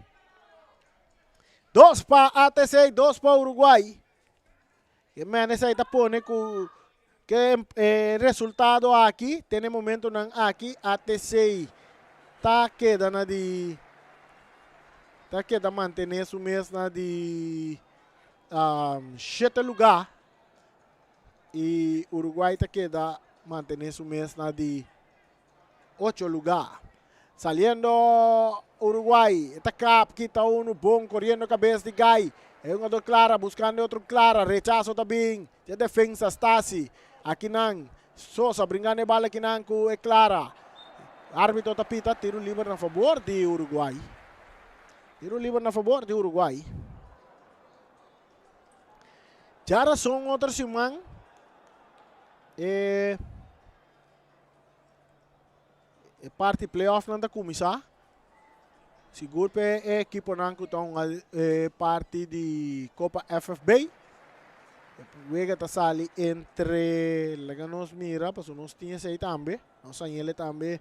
2 para ATC, 2 para Uruguai. E menos aí tá pondo que resultado aqui, tem momento nang aqui ATC tá queda de manter o mês na de 7 lugar e Uruguai tá queda manter o mês na de 8 lugar. Saliendo Uruguay, esta cap quita uno bom, corriendo cabeça de Gai. É um jogador clara, buscando outro clara, rechazo também. De defensa Stasi. Aqui não, Sosa brincando bala aqui não, é clara. Árbitro tapita, tiro livre na favor de Uruguai. Tiro livre na favor de Uruguai. Já são outro simão. Parte playoff não está começar. Seguro que a equipe não está parte de Copa FFB. Wega está sali entre laga nos mira, porque nós tínhamos aí também. Nós ele também.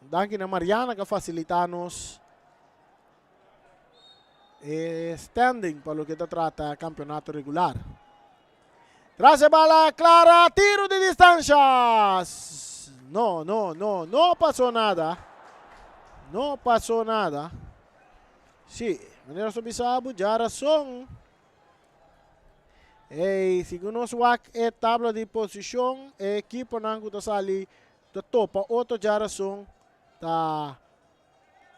Daqui na Mariana que facilita-nos standing para o que se trata campeonato regular. Tras a bala clara, tiro de distancia. No pasó nada. No pasó nada. Sí, maneira subisabo, já razão. Segundo o SWAC, é tabla de posição, a equipe não está sali da topa, outro já razão. Tá.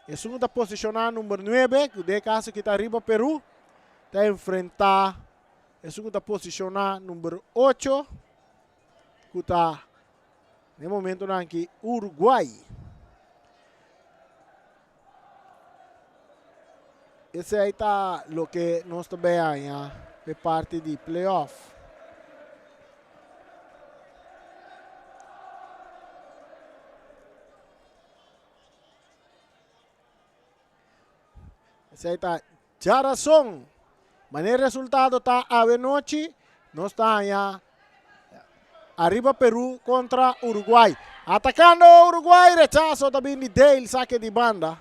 É segunda posição número 9, que de caso que está arriba Peru, está enfrentar a segunda posição número 8, que está no momento aqui Uruguai. Esse aí está o que nós também é parte de playoff. Esse aí está Jarason. Maneira resultado está a noite. Nós está arriba Peru contra Uruguai. Atacando Uruguai, rechazo também de Dale, saque de banda.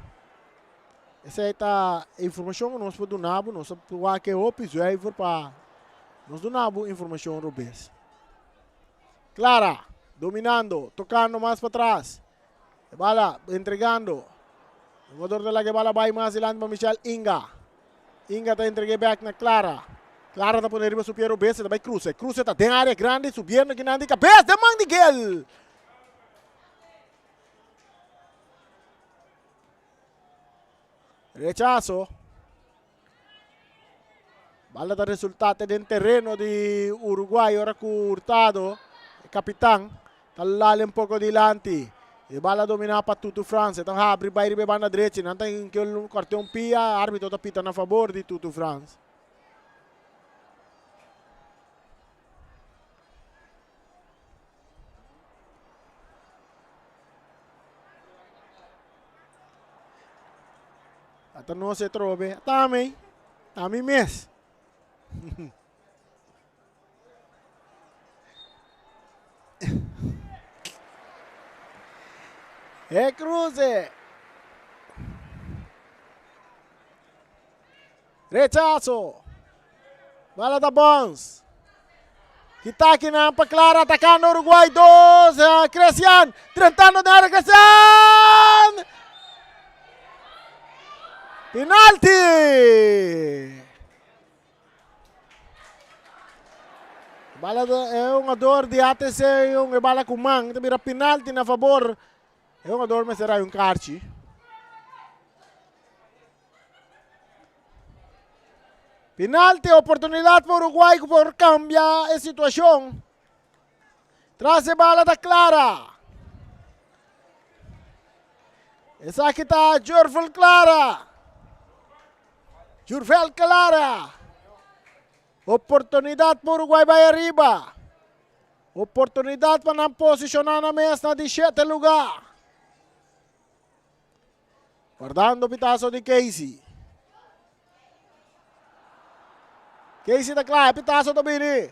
Essa aí tá informação que nós podemos nós podemos que o piso é para nós donamos informação robês. Clara, dominando, tocando mais para trás. Bala entregando. O jogador de la que bala vai mais adelante para Michel Inga. Inga está entregue back na Clara. Clara está por arriba subir o base, vai cruza. Cruza está dentro área grande, subindo aqui na cabeça de Miguel. Rechazo. Bala da resultado del terreno de Uruguay. Ora Hurtado, el capitán. Talale un poco dilante. E bala dominada para Tutu France. Então abre, vai ribe banda direita. Não tem que o cartão pia. Árbitro está pitando a favor de Tutu France. Até não se trove. Também mesmo. É cruze. Rechazo. Bala da Bons. Que tá aqui na Ampa Clara, atacando o Uruguai 2. Cristian. Tentando na área, Cristian. Penalti! Bala é um jogador de ATC, um bala com man, vira penalti na favor. É um jogador, mas será um carci. Penalti, oportunidade para o Uruguai por cambiar a situação. Traz a bala da Clara. Essa aqui está Jorfel Clara. Jurvel Clara. Oportunidade para o Uruguai vai arriba. Oportunidade para não posicionar na mesa de 7 lugar. Guardando o pitaço de Casey. Casey está claro, pitaço do Bini.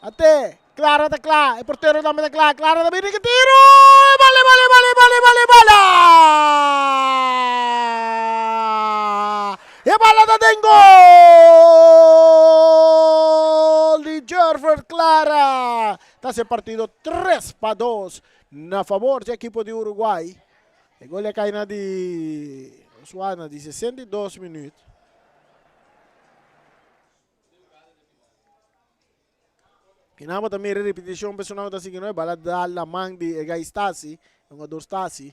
Até, Clara está claro, o porteiro também está claro. Clara da Bini que tiro! Vale! E bala da Dengo! De Jerfer Clara. Está se partido 3-2 na favor do equipo de Uruguai. O gol é caído de Suana de 62 minutos. Kinama também repetição personal da seguinte, bala da lamang de Stasi, um jogador Stasi.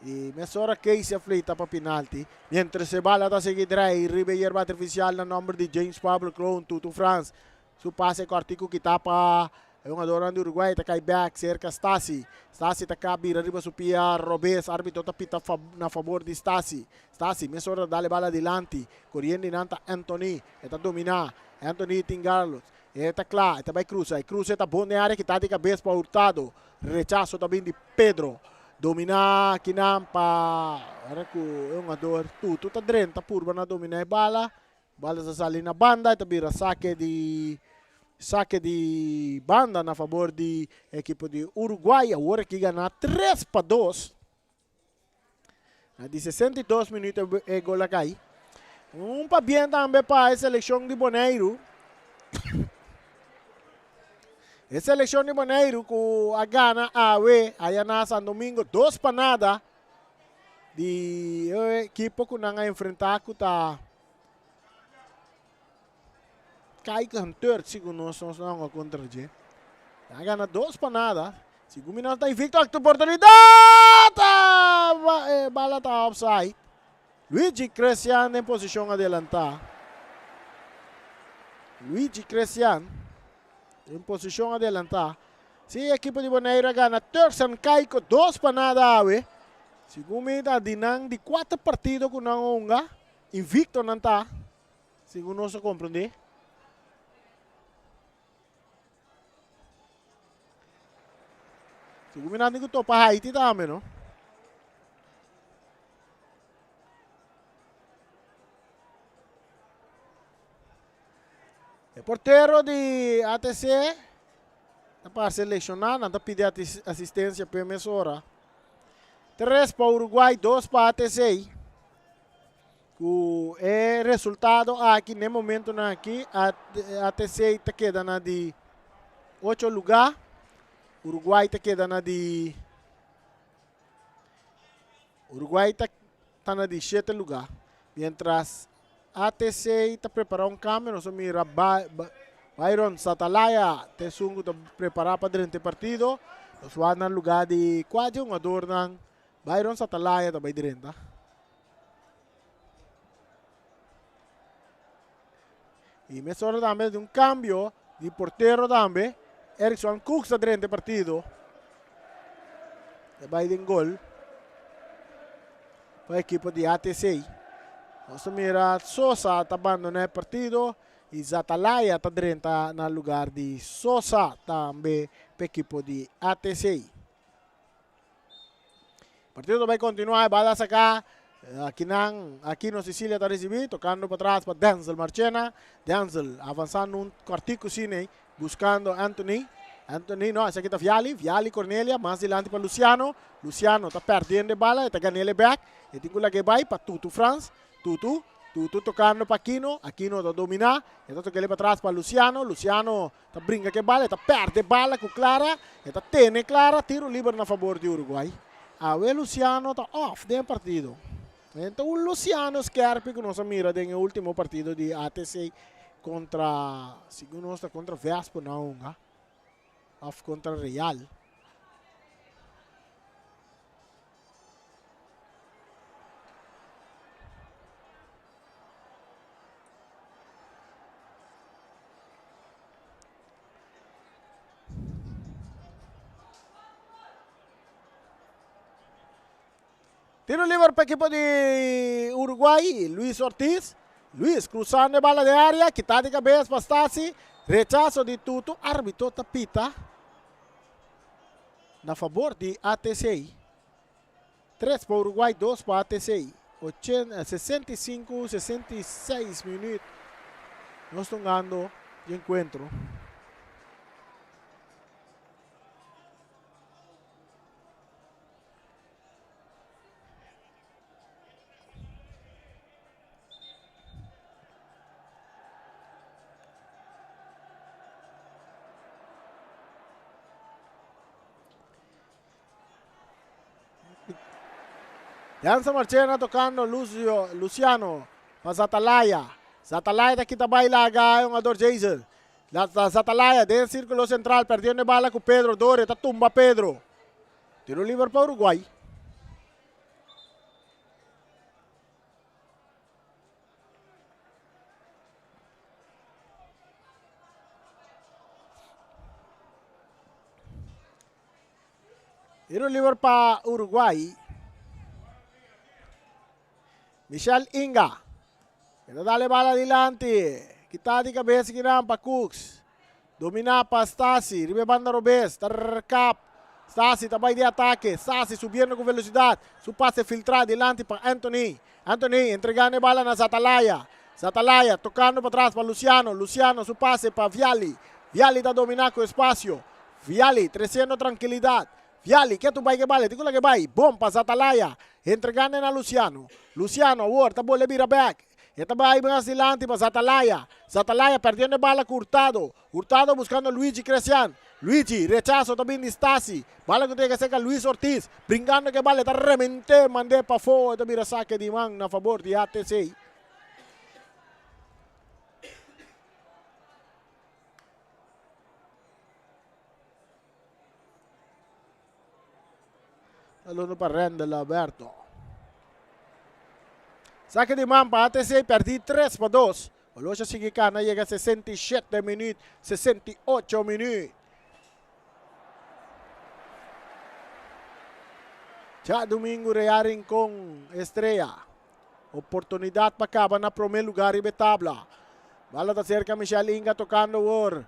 E mesora Casey aflita para penalti. Mientras se bala da seguinte, Ribeiro bate oficial na número de James Pablo Crown, Tutu France. Su passe cortico que tapa é um jogador do Uruguai, tá cai back, cerca Stasi. Stasi tá cabira, arriba supia Robes, árbitro tá pita na favor de Stasi. Stasi, mesora dale bala adiante, correndo nanta Anthony, tá dominar. Anthony Tingarlos. Está claro, está vai cruzar. Cruz está Bonaire que está de cabeça para Hurtado. Rechazo também de Pedro. Dominar Kinampa. É um jogador. Tu está dentro, está purba na dominar a bala. Bala está saindo na banda. Está vira saque de banda na favor de equipe de Uruguai. Agora que ganha 3-2. De 62 minutos é gol a cair. Para bem também para a seleção de Bonaire. A seleção de Bonaire com a Gana, aí na San Domingo, 2 para nada de equipe que não enfrentar com a cai cantor, segundo nós não contra o G. A Gana 2 para nada. Segundo minuto está invicto, a oportunidade! Bala está offside. Luigi Cristiano em posição adelantada. Luigi Cristiano em posição adelantada. Se a equipe de Bonaire gana, terceiro cai com 2 para nada. Segundo a dinam de 4 partidos com não onga, invicto não está. Segundo nós compreender. Segundo a gente topa Haiti também, não? O porteiro de ATC está para selecionar, não está pedindo assistência para a emissora. 3 para Uruguai, 2 para ATC. O resultado aqui, no momento, aqui, a ATC está quedando de 8 lugar. Uruguai está quedando de... Uruguai está na de 7 lugar. Mientras ATC está preparando câmbio, nós mira Byron Satalaya, te sungo está preparar para durante o partido. Nós vamos no lugar de quase um jogador ng Byron Satalaya está bem dentro. E mesora também de câmbio de porteiro também. Erickson Cook está dentro do partido. Vai de gol para a equipe de ATC. Nós mira Sosa está abandonando o partido e Zatalaya está dentro no lugar de Sosa também para a equipe de ATC. O partido vai continuar, vai dar sacar. Aqui no Sicília está recebido, tocando para trás para Denzel Marchena. Denzel avançando um quartico cine, buscando Anthony. Anthony, não, esse aqui está Viali, Cornelia, mais adiante para Luciano. Luciano está perdendo a bola, está ganhando back. E tem que vai para Tutu France. Tutu tocando para Aquino está dominar. Então toca ele para trás para Luciano. Luciano está brinca que bola, está perde a bola com Clara. Está tene Clara, tiro livre na favor de Uruguai. O Luciano está off do partido. Então o Luciano Scarpi que nós mira no último partido de ATC contra, segundo nós, contra Vespo na Unga. Off contra Real. Tiro libre para el equipo de Uruguay. Luis Ortiz. Luis cruzando bala de área. Quitada de cabeza para Stasi. Rechazo de Tuto. Árbitro tapita. Na favor de ATC. 3 para Uruguay, 2 para ATC. 65, 66 minutos. Nós estamos ganhando de encontro. Jansa Marchena tocando Luciano para Zatalaya. Zatalaya daqui está bailaga, é um ador Jason. Zatalaya dentro do círculo central, perdendo a bala com Pedro Dore, está tumba Pedro. Tiro livre para Uruguai. Tiro livre para Uruguai. Michel Inga. Ito dale bala adelante. Kita di cabeça que não para Cooks. Domina para Stasi. Ribe banda Robes. Tarcap. Stasi tabay de ataque. Stasi subindo com velocidade. Su passe filtrado adelante para Anthony. Anthony entregando bala na Zatalaya. Zatalaya tocando para trás para Luciano. Luciano su passe para Viali. Viali está dominando com espaço. Viali trazendo tranquilidade. Viali, que tu vai que vale? Digo que vai. Bom para Zatalaya. Entregando na Luciano. Luciano, award, tá bola vira back. Esta vai mais adelante para Zatalaya. Zatalaya perdendo bala com Hurtado. Hurtado buscando Luigi Crescian. Luigi, rechazo também de Stasi. Bala que tem que ser com Luis Ortiz. Brincando que vale, tá remente, mandei para fora. Esta vira saque de mão na favor de ATC. Aluno para Rendel aberto. Saque de mão para ATC, perdi 3 para 2. O Loja Sigicana chega a 67 minutos, 68 minutos. Já domingo rearing com Estrela. Oportunidade para acabar na primeiro lugar e tabla. Bala da cerca Michel Inga tocando o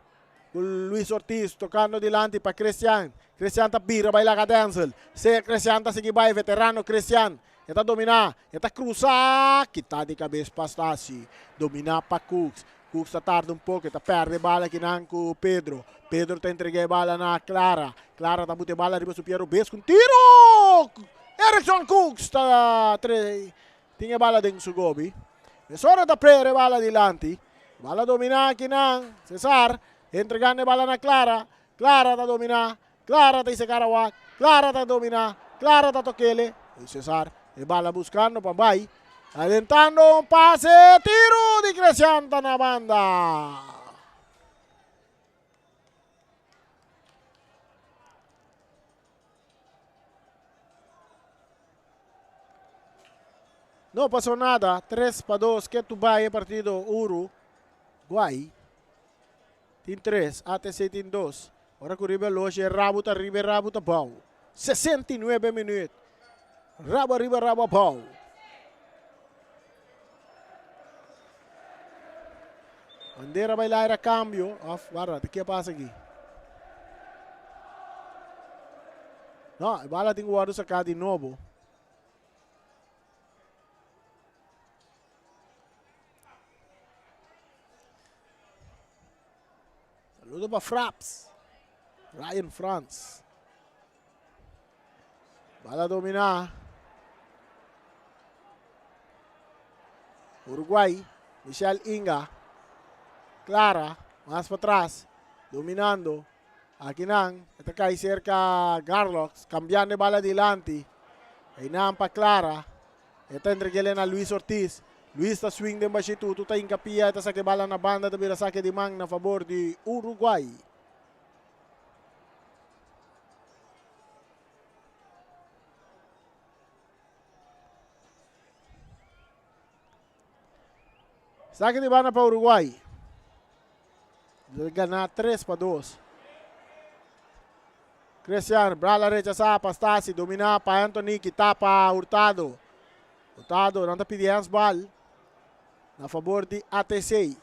Luis Ortiz tocando delante para Cristian. Cristian tá bira, vai lá com a Denzel. Se Cristian tá seguindo, vai veterano Cristian. Está dominar, está cruzar, quitar de cabeça para Stasi. Dominar para Cooks. Cooks está tarde um pouco, está perde bala aqui com Pedro. Pedro está entregando bala na Clara. Clara está botando bala arriba Piero Bes com tiro! Erickson Cooks está tinha bala dentro do gobi. É hora de prere bala adelante. Bala dominar aqui Cesar. Entregando bala na Clara. Clara está dominar. Clara está Karawak. Clara está dominar. Clara está toquele. E Cesar. E bala buscando para vai. Adentando un pase. Tiro di Crescianta na banda. No pasó nada. 3 para 2. Que tu vai partido Uruguay. Team 3. ATC Team 2. Ahora que arriba Loche. Rabuta arriba. Rabuta pau. 69 minutos. Rabo arriba, rabo pau. Bandeira vai lá, era cambio. Guarda, o que passa aqui? Não, a bala tem que sacar de novo. Saludo para Fraps. Ryan France. Bala dominar. Uruguay, Michel Inga, Clara, más para atrás, dominando, aquí está acá cerca Garlox, cambiando bala adelante, ahí para Clara, está entregando a Luis Ortiz, Luis está swing de bachito, tú está hincapia, está saque bala na banda, está saque de manga a favor de Uruguay. Saque de banda para Uruguay. Deve ganhar 3 para 2. Cristian, Brala rechazada para Stasi, dominada para Anthony, quitada para Hurtado. Hurtado não está pedindo as bal a favor de ATC.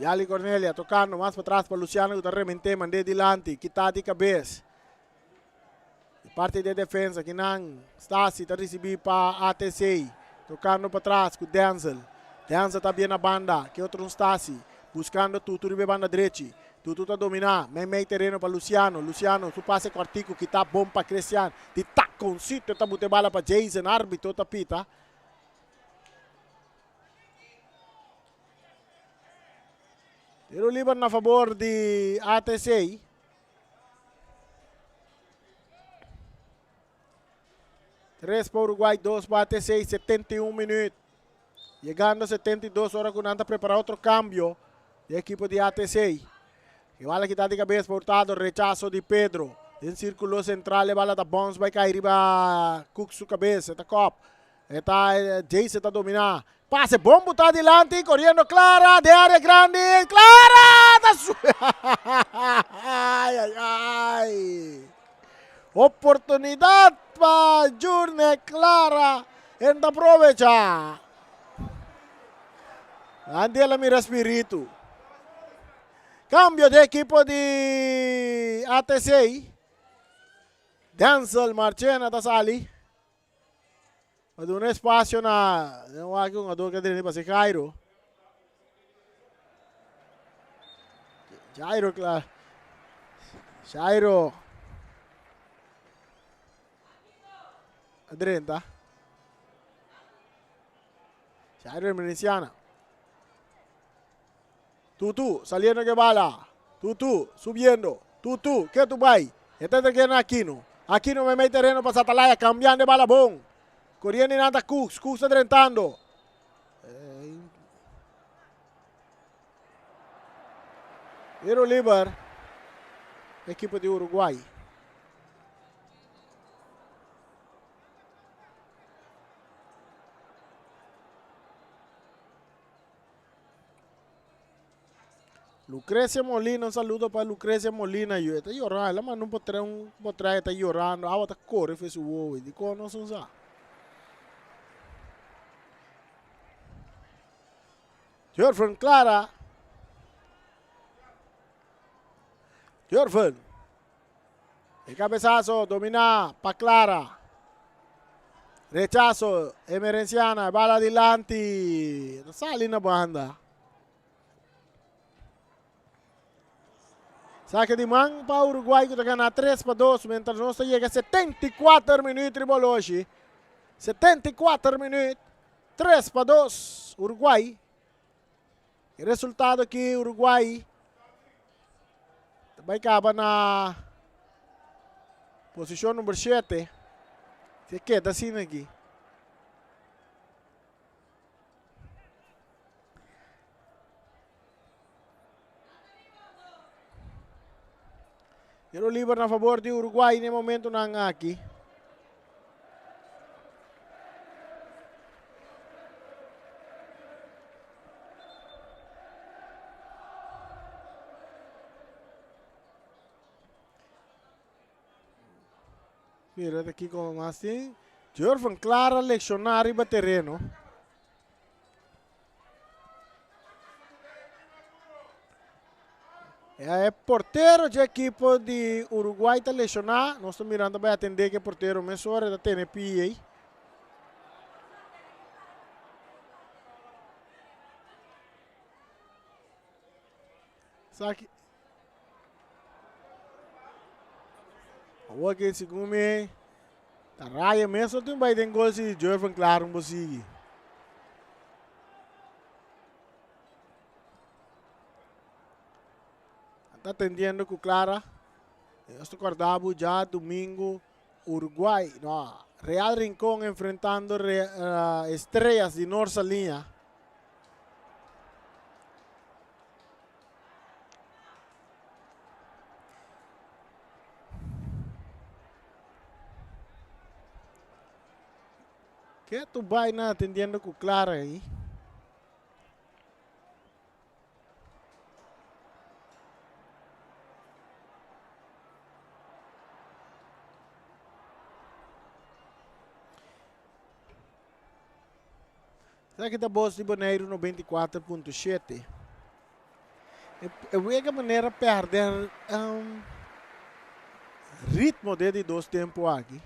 Yali Cornelia tocando mais para trás para Luciano que está remente, mandei dilante, quitar de cabeça. Parte de defesa que não Stasi está recebendo para ATC, tocando para trás com Denzel. Denzel está bem na banda, que outro Stasi, buscando Tutu de banda direita. Tutu está dominar, meio terreno para Luciano. Luciano, tu passe quartico que está bom para Cristiano. De taco, um sítio, está botando bala para Jason, árbitro, está pita. Tiro livre na favor de ATC. Três para Uruguai, 2 para ATC, 71 minutos. Chegando a 72 horas quando anda preparar outro câmbio de equipe de ATC. Que bala que está de cabeça por Hurtado, rechazo de Pedro. Em círculo central, a bala da Bounce vai cair para Cook sua cabeça, está cop. Está Jason está dominar. Pase bom, botar adelante, correndo Clara, de área grande, Clara! Ai, ai, ai. Oportunidade para Jurne Clara, en aprovecha. Andela mira espírito. Cambio de equipo de ATC. Denzel Marchena da Sali. Mas um espaço na... Não há um ador que tem para ser Jairo. Jairo, claro. Jairo. Adrenta. Jairo Emergenciana. Tutu, saliendo que bala. Tutu, subiendo. Tutu, ¿qué tú vas? Este te queda Aquino. Aquino me mete terreno para Satalaya, cambiando de bala bom. Corriendo y nada Cooks, Cooks adrentando. Tiro libre. Equipo de Uruguay. Lucrecia Molina, un saludo para Lucrecia Molina. Yo está llorando, la mano un potre está llorando. Ahora está corre fue su huevo y digo no son sa. Jorfen Clara. Jorfen. El cabezazo domina para Clara. Rechazo, Emerenciana, bala adelante. Sale na banda. Saque de mão para o Uruguai que está ganhando 3-2, mientras nós chega a 74 minutos de hoje. 74 minutos, 3-2, Uruguai. E resultado aqui, Uruguai vai acabar na posição número 7. Se queda assim aqui. Tiro livre na favor de Uruguai no momento não aqui. Mira aqui como assim. Jorvan Clara lecionar e terreno. É porteiro de equipe de Uruguai está lesionado. Nós estamos mirando para atender que porteiro mesmo da TNP aí. Saque. O aqui segundo me. Tá raia mesmo tem vai ter gol se Jorvan Clara não consegue. Está atendiendo com Clara. Esto acordamos já domingo Uruguai. Não, Real Rincón enfrentando Estrellas de Norsa Linha. ¿Qué tu vaina atendiendo con Clara ahí? Será que está Bosi Bonaire 94.7? Eu vejo que a maneira perder ritmo de dois tempos aqui.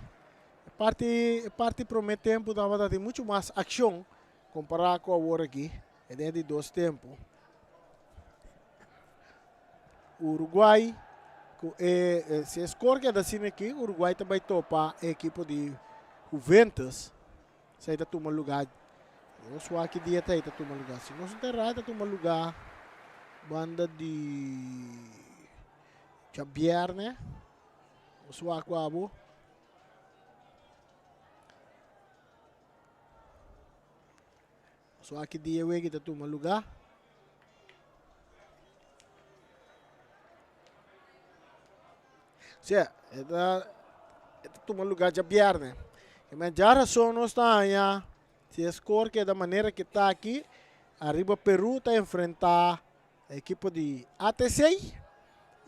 Parte primeiro tempo dava ter muito mais ação comparado com agora aqui. É de dois tempos. O Uruguai, se escolhe da cena aqui, o Uruguai também topa a equipe de Juventus. Sai da turma lugar. Eu sou aqui dia tá aí da turma lugar. Se não se enterrar da turma lugar, banda de Javier, né? Eu sou aqui abo. So aqui dia we kita tu maluga. Se eta tu maluga já biar né. E mas já razão não está aí. Se score que da maneira que está aqui, arriba Peru está enfrentar a equipe de ATC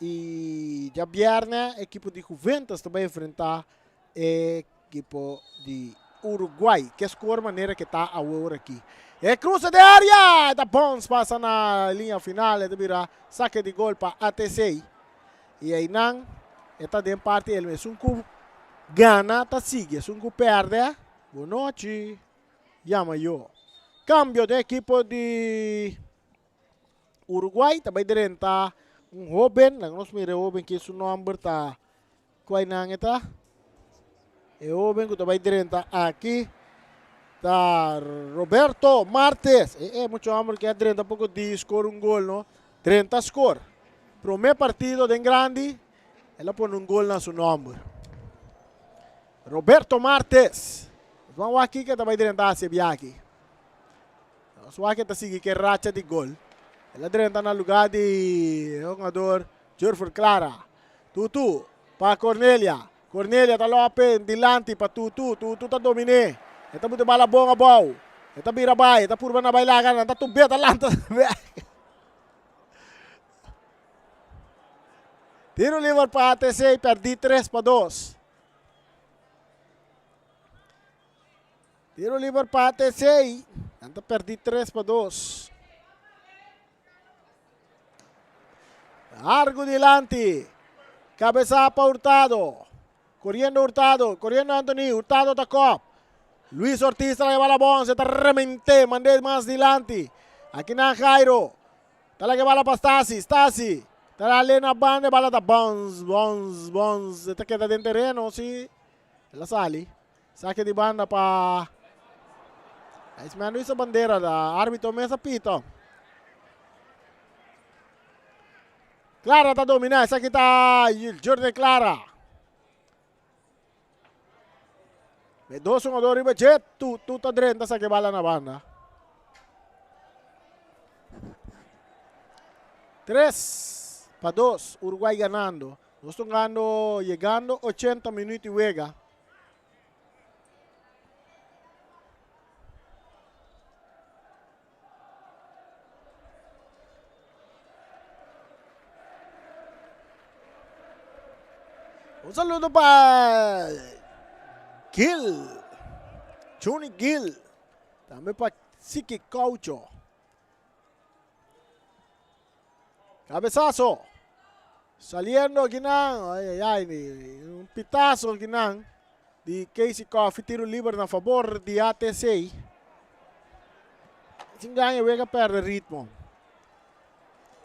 e já biar né, a equipe de Juventus também enfrentar a equipe de Uruguai, que score maneira que está agora aqui. E cruza de área, da Pons passa na linha final, ele vira saque de gol para ATC. E aí não, está de parte ele mesmo, gana, tá sigue, perde, boa noite, chama eu. Cambio de equipe de Uruguai, também dentro jovem, nós mira jovem que seu nome está, qual é tá? E jovem que também dentro aqui. Da Roberto Martes. Muito amor que é 30 pouco de score gol, no? 30 score. Primeiro partido de grande, ela põe gol na seu nome. Roberto Martes. Vamos aqui que também dentro se aqui. Só aqui tá seguindo que racha de gol. Ela dentro na lugar de jogador Jorge Clara. Tutu para Cornelia. Cornelia tá lá dilante para Tutu tá dominé. Ito buti bala bonga baw. Ito birabay. Ito purba na bailagan. Ito tubet alanta. Tiro livre para ATC. Perdi 3-2. Tiro livre para ATC. Ito perdi 3-2. Argo dilante. Cabeza para Hurtado. Corriendo Hurtado. Corriendo Anthony. Hurtado tacop. Luis Ortiz trae bala bon, se remente, mandé más adelante. Aquí na Jairo. Tala que bala para Stasi. Tala lena banda, bala da bons. Esta queda dentro terreno, sí. Ela sale. Saque de banda para... Esse mano isso bandeira da árbitro mesa pito. Clara está dominando, essa aqui está Jorge Clara. Dos jogadores riba jet, tu tá dentro sa que bala na banda. 3-2, Uruguay ganando. Nós estamos ganando, chegando 80 minutos e juega. saludo para Johnny Gill. Também para Siki Caucho. Cabezazo. Saliendo ginang. Ay, un pitazo ginang. De Casey Coffee, tiro livre na favor de ATC. Singanha, vega perde ritmo.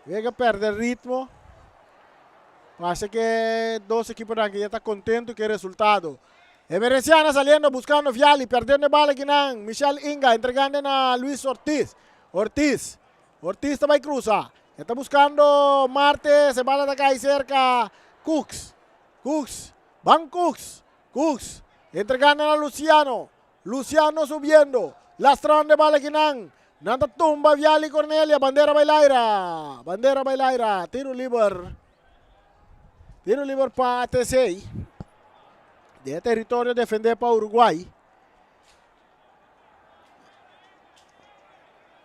Vega perde ritmo. Parece que dos equipos aquí ya están contentos con el resultado. Emereciana saliendo, buscando Fiali, perdiendo bala ginang. Michelle Inga, entregando a Luis Ortiz. Ortiz también cruza. Está buscando Marte, se va a atacar ahí cerca. Cooks. Van Cooks. Entregando a Luciano. Luciano subiendo. Lastrando de bala Ginang. Nanda tumba Viali Cornelia. Bandera Bailaira. Bandera Bailaira. Tiro libre. Tiro libre para ATC. De território defender para Uruguai.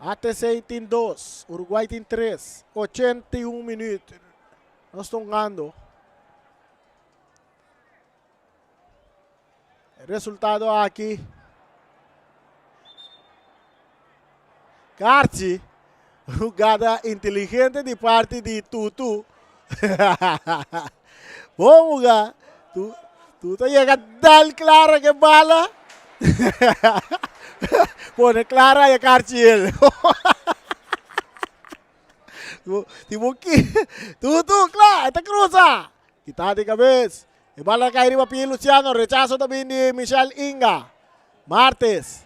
ATC tem 2. Uruguai tem 3. 81 minutos. Nós estamos ganhando. Resultado aqui. Carti. Jogada inteligente de parte de Tutu. Bom jogar. Tutu chega a dar clara que bala. Pone clara e a Carti ele. Tipo que. Tutu, claro, esta cruza. Kita de cabeça. E bala cai riba para Luciano. Rechazo também de Michel Inga. Martes.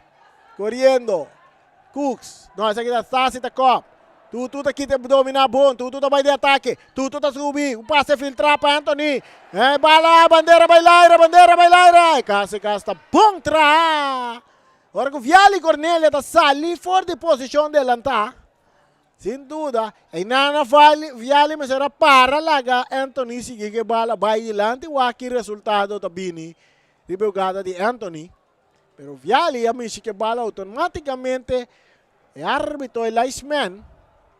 Corriendo. Cooks. Não, essa aqui da Sassi da Cop. Tutu tá aqui te dominar bom. Tutu tá vai de ataque. Tutu tá subir. Um passe filtrar para Anthony. Bala, bandeira bailaira, bandeira bailaira. Casa tá bom tra. Agora que o Viali Cornelia tá sali fora de posição de lantar. Sem dúvida. E nana Viali mas era para laga. Anthony sige que bala vai dilante. O aqui resultado tá bini. De jogada de Anthony. Pero Viali a mim que bala automaticamente. E árbitro é Liceman.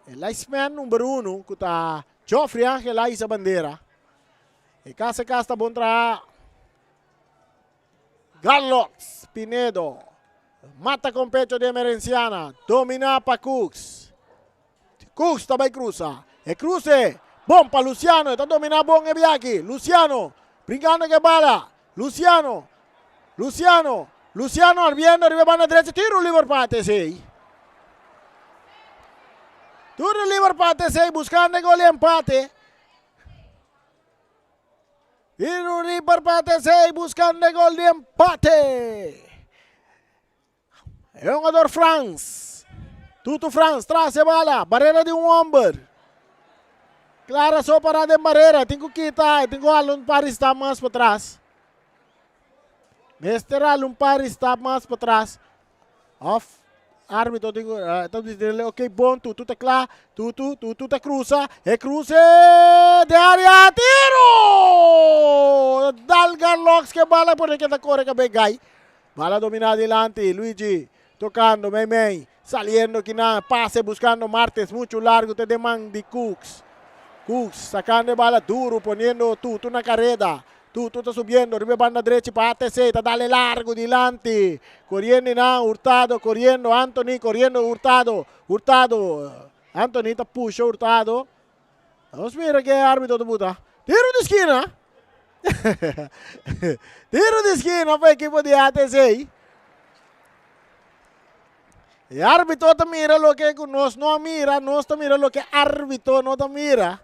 É Liceman número 1. Que tá Joffrey Angel aí essa bandeira. E casa tá bom tra. Garlox Pinedo. Mata com pecho de Emerenciana. Domina para Cooks. Cooks também cruza. E cruze. Bom para Luciano. Está dominando bom e Biaki. Luciano. Brincando que bala. Luciano. Luciano. Luciano arbiando. Arriba na direita. Tiro livre para ATC. Tiro livre para ATC. Buscando gol e empate. Tiro livre para ATC. Buscando gol de empate. É um jogador France. Tutu France, traz a bala. Barreira de um homem. Clara só parada em barreira. Tem que quitar. Tem que um par está mais para trás. Mestral um par está mais para trás. Off. Árbitro tem que... Então dizer, ok, bom. Tutu está claro. Tutu está cruza. E cruza de área. Tiro! Dalgar Locks que bala por que está corre que begay. Bala dominada adelante. Luigi. Tocando, Mei. Saliendo que nada, pase buscando Martes, mucho largo, te demanda de Cooks. Cooks sacando bala duro, poniendo Tutu na carrera. Tutu está subiendo, arriba banda derecha para ATC, está dale largo, delante. Corriendo na, Hurtado, corriendo, Anthony, corriendo, Hurtado. Anthony está puxa, Hurtado. Vamos ver que árbitro de puta. Tiro de esquina. Tiro de esquina para o equipo de ATC. El árbitro te mira lo que nos no mira, nos te mira lo que árbitro no te mira.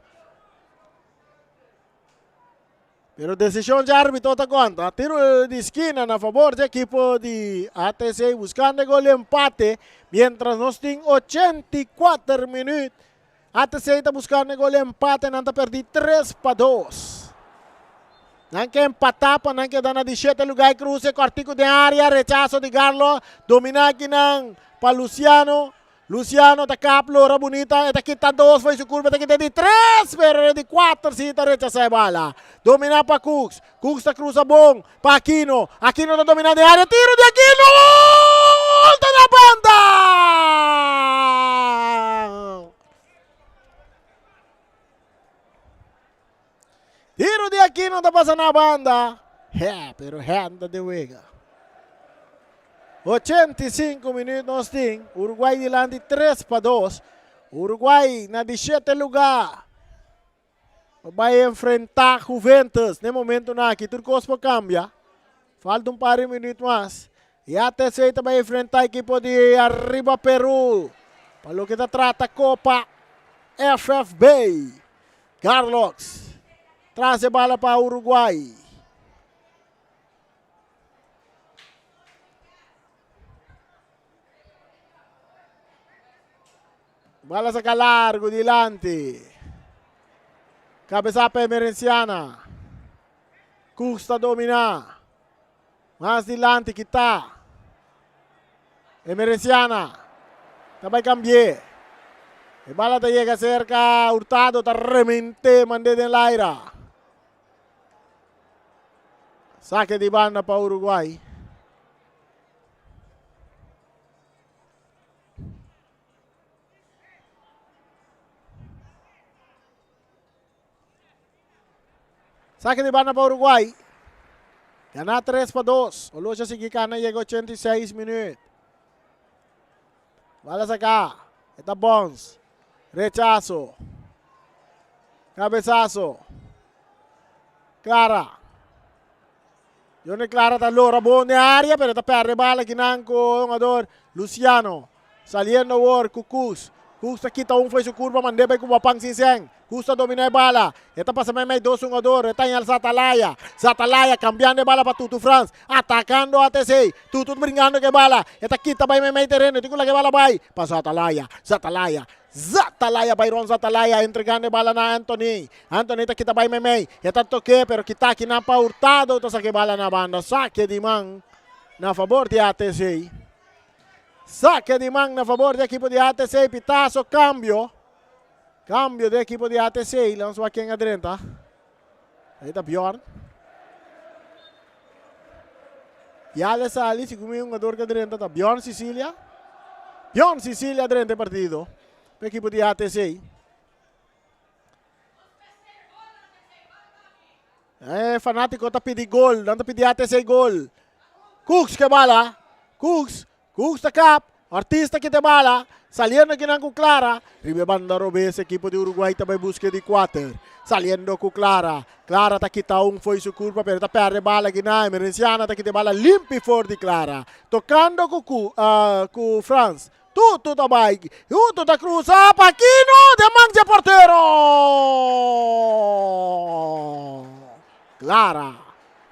Pero decisión de árbitro te cuenta. Tiro de esquina a favor del equipo de ATC buscando gol de empate. Mientras nos tienen 84 minutos. ATC está buscando gol de empate. Nanta perdí 3-2. Não quer empatar para não quedar na 17 lugar. Cruze, cortico de área, rechazo de Garlo. Dominar aqui não. Para Luciano. Luciano está caplo, bonita. Está aqui, está 2, foi su curva. Está aqui, de 3, pero de 4. Sim, está rechaza a bala. Dominar para Cooks. Cooks está cruza bom. Para Aquino. Aquino está dominando de área. Tiro de Aquino. Está na banda. Tiro de Aquino está passando na banda. Pero anda de Vega. 85 minutos nós temos. Uruguai delante 3-2. Uruguai na 17 lugar. Vai enfrentar Juventus. No momento aqui, Turcos para cambia. Falta par de minutos mais. E a ATC vai enfrentar a equipe de Arriba Peru. Para o que trata Copa FFB. Carlos traz a bola para Uruguai. Bala saca largo, delante. Cabeça para Emerenciana. Cooks está dominar. Más adelante kita. Emerenciana. Tabay cambie. El bala te llega cerca. Hurtado te remente. Mandé en la aire. Saque de banda para Uruguay. Saque de banda para Uruguay. Gana 3-2. Olusia Sigicana llega 86 minutos. Bala acá. Está Bones. Rechazo. Cabezazo. Clara. Johnny Clara está lora buena área, pero está perre bala aquí nanco jugador Luciano. Saliendo war Cucus. Custa quita fue su curva, mandé para como pang sin. Custa domina bala. Esta pasa me dos jugadores. Está en el Zatalaya. Zatalaya cambiando de bala para Tutu France. Atacando a ATC. Tutu brincando que bala. Esta quita para me terreno. Tico la que bala vai. Para Zatalaya. Zatalaya. Zatalaya, Byron Zatalaya, entregando bala na Anthony. Anthony está quita para me. Esta toque, pero quita aqui na pa Hurtado. Está saque bala na banda. Saque de man na favor de ATC. Saque de man na favor do equipo de ATC. Pitazo, cambio. Cambio de equipo de ATC. Lançou aqui em adrenta. Aí está Bjorn. E ali sali, se comiu jogador que adrenta. Está Bjorn Sicilia. Bjorn Sicilia adrenta partido. Para o equipo de ATC. Fanático está pedindo gol. Não está pedindo ATC gol. Cooks que bala. Cooks está cap. Artista que te bala. Saliendo aqui com Clara. Ribe banda robe esse equipo de Uruguai também busca de 4. Saliendo com Clara. Clara está quita foi sua curva. Pero está perde bala aqui na Emerenciana. Está quita bala limpi for de Clara. Tocando com France. Tudo da bike. Tudo da cruz. Paquino de mancha portero. Clara.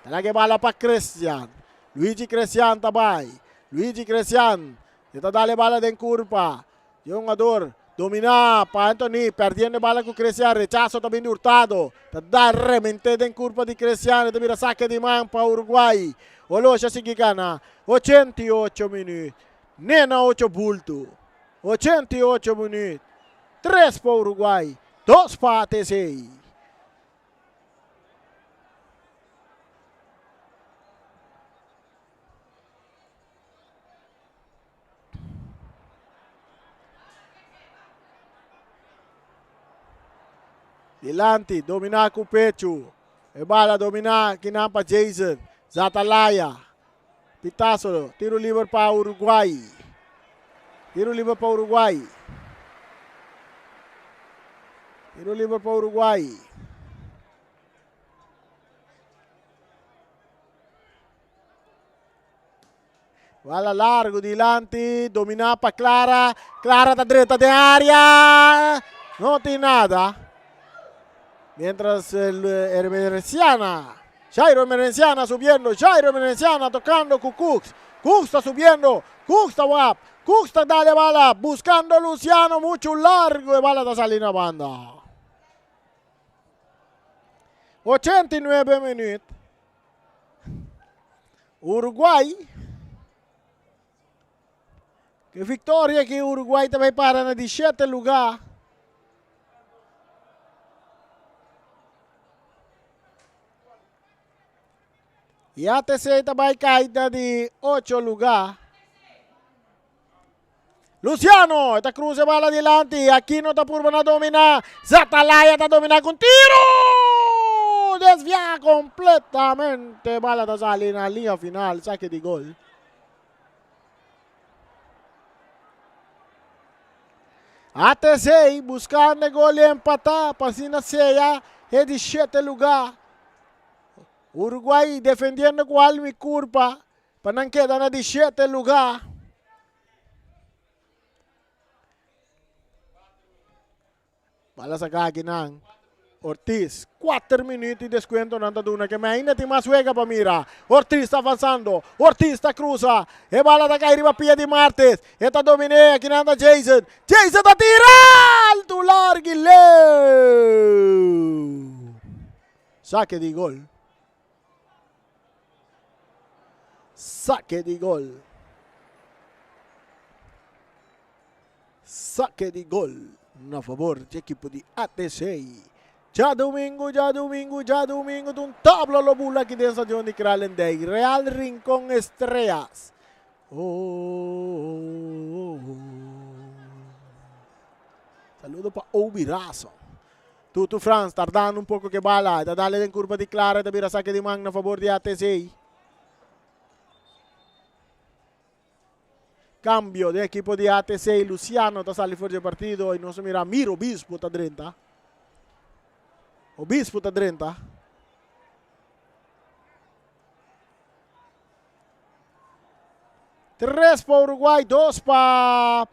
Tala que bala para Cristian. Luigi Cristian também. Luigi Cristian. Está dale bala de curva. Jogador. Domina para Anthony. Perdendo bala com Cristian. Rechazo também de Hurtado. Está dar remente de curva de Cristian. Está vira saque de man para Uruguai. Olusia Sigicana. 88 minutos. Nena 8 bulto. 88 minutos. 3 para Uruguai. 2 para ATC. Delante, dominar com o pecho. E bala dominar, que não para Jason. Zatalaya. Pitazo, tiro livre para Uruguai. Tiro livre para Uruguai. Tiro livre para Uruguai. Bala largo, delante, dominar para Clara. Clara está direita de área. Não tem nada. Mientras el Emerenciana. Jairo Emerenciana subiendo. Jairo Emerenciana tocando con Cooks. Cooks está subiendo. Cooks está guap. Cooks está dale bala. Buscando Luciano. Mucho largo de bala de salir a banda. 89 minutos. Uruguay. Que victoria que Uruguay também para na 17 lugar. E a ATC também caída de 8 lugar. Luciano, esta cruza bala adelante. Aqui não está por na dominar. Zatalaya está dominar com tiro. Desvia completamente. Bala está saliendo na linha final. Saque de gol. ATC buscando gol e empatar. Para ceia é de 7 lugar. Uruguay defendiendo com alma e curva para não quedar na 17 lugar. Bala sacar aqui não. Ortiz, 4 minutos de descuento na Duna, que ainda tem mais juega para mirar. Ortiz está avançando, Ortiz está cruza. E bala está caindo para pia de Martes. Está dominé aqui na Jason. Jason está tirando alto, largo e leu. Saque de gol. Saque de gol. Saque de gol a favor da equipe de ATC. Já domingo, de um tabla lobula aqui dentro de onde Kralendei. Real Rincón Estrellas. Saludo para Obirazo. Tutu Franz, tardando um pouco que bala. Está dando em curva de Clara, está vira saque de manga a favor de ATC. Cambio de equipo de ATC. Luciano está saliendo fuera de partido. Y no se mira Miro Obispo está 30. Obispo está 30. Tres para Uruguay, 2 para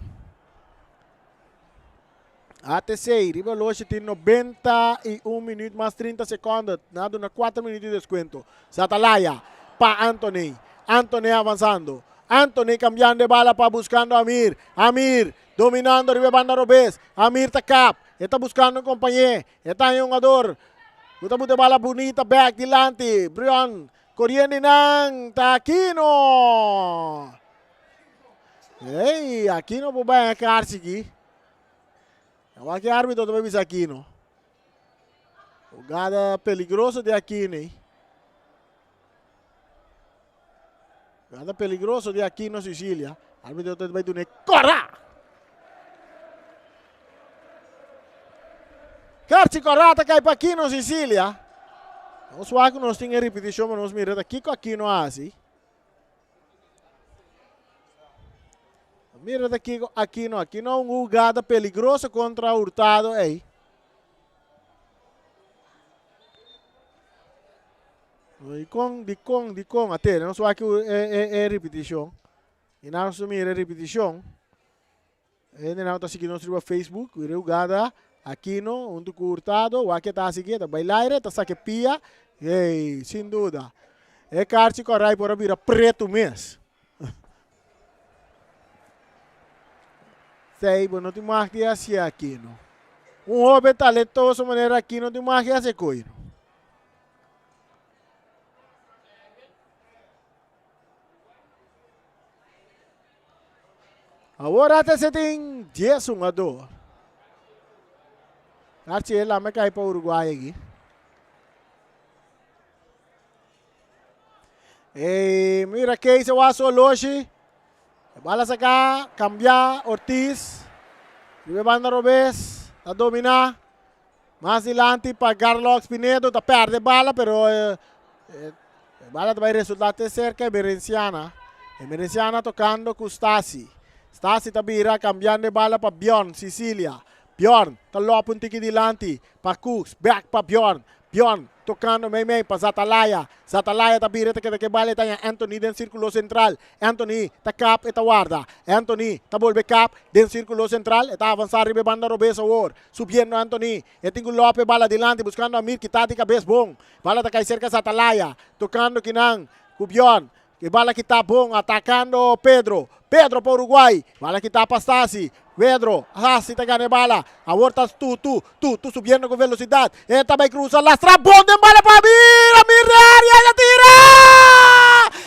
ATC. Rival hoje tem 91 minutos mais 30 segundos. Nada, 4 minutos de desconto. Zatalaya para Anthony. Anthony avançando. Anthony cambiando de bala para buscando a Amir. Amir dominando riba banda Robes. Amir takap. Está buscando um companheiro. Está em um jogador. Está de bala bonita. Back dilante. Brian. Corriendo ng Aquino. Ei, Aquino po ba yung karsiki? Aqui árbitro também bisa Aquino. Jogada peligrosa de Aquino. Jogada peligrosa de Aquino, Sicília. Árbitro também do Corra! Carci corrata cai para Aquino, Sicília. Vamos ver que nós temos repetição, mas nós miramos aqui com Aquino assim. Mira daqui Aquino. Aquino é uma jogada peligrosa contra Hurtado. Ei. De com. Até, não só que é repetição. E não assumir a repetição. E não está seguindo no Facebook. A jogada Aquino, um do Hurtado. O que está seguindo. Bailar, está saque pia. Ei, sem dúvida. É Carci corrai por vir preto mesmo. Sei, não tem mais que assim Aquino. Um homem talentoso maneira Aquino tem mais que assim coisa. Agora até você tem 10 jogadores. Acho que lá me cai para o Uruguai aqui. E mira que isso é o hoje. Bala saca, cambiar, Ortiz. Ribe banda Robes, a dominar. Mais adiante para Carlos Pinedo, está perde bala, pero bala vai resultar cerca e Merenciana. E Merenciana tocando com Stasi. Stasi está vira cambiando de bala para Bjorn, Sicília. Bjorn, está logo um tique dilante para Cooks, back para Bjorn. Bjorn, tocando meio para Zatalaya. Zatalaya está vira que bala está Anthony dentro do círculo central. Anthony está cap e está guarda. Anthony está volve cap dentro do círculo central. Está avançar ribe banda Robesa war. Subindo Anthony. E tem Lopes bala dilante buscando a Mir que está de cabeça bom. Bala está cai cerca Zatalaya. Tocando Kinang, com Bjorn. Que bala que está bom, atacando Pedro. Pedro para Uruguai. Bala que está para Stasi. Pedro, Hassi está ganhando bala. A volta tu subindo com velocidade. Ele também cruza, lastra, bom de bala para Amir. Amir de área, ele tira.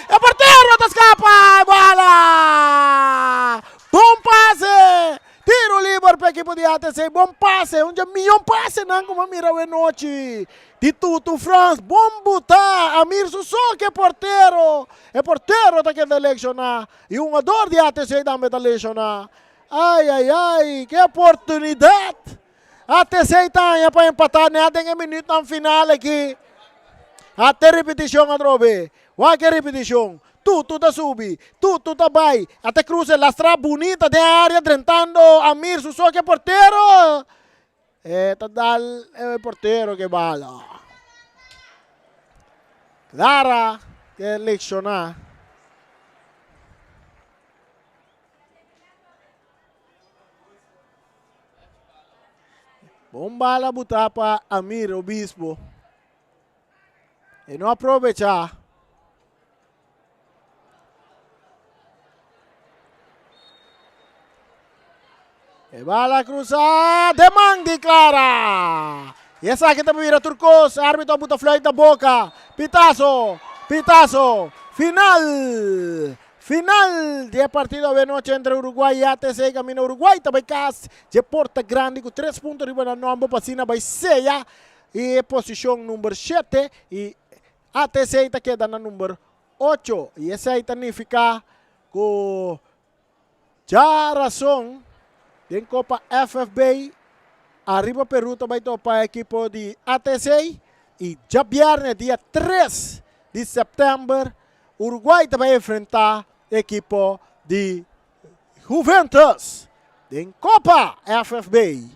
É porteiro, não escapa. Bala. Bom passe. Tiro livre para a equipe de ATC. Bom passe. Um milhão passe, não como mira o noite. De Tutu Franz, bom botar. Amir Sussou, que é porteiro. É porteiro que quer lecionar. E um jogador de ATC também está lecionar. Ai, que oportunidade. ATC está para empatar, né? Tem um minuto no final aqui. Até repetição, Androbe. Olha que repetição. Tutu tá subi, Tutu tá vai. Até cruza, lastra bonita de área, tentando Amir Sussou, que é porteiro. Tá dal, é porteiro que bala. Clara, que lecionar. Bom bala botar para Amir Obispo. E não aproveitar. E bala cruzada. Demande Clara. E essa aqui também vira turcos. Árbitro bota flight da boca. Pitazo. Final de partido de noche entre Uruguay e ATC. Camino Uruguay também cas de Porta Grande com 3 pontos riba na nombre pasina vai ceia e posição número 7 e ATC está queda na número 8 e essa aí significa que já razão em Copa FFB arriba Peru também topa a equipe de ATC e já viernes dia 3 de setembro Uruguay também enfrentar a equipe de Juventus em Copa FFB.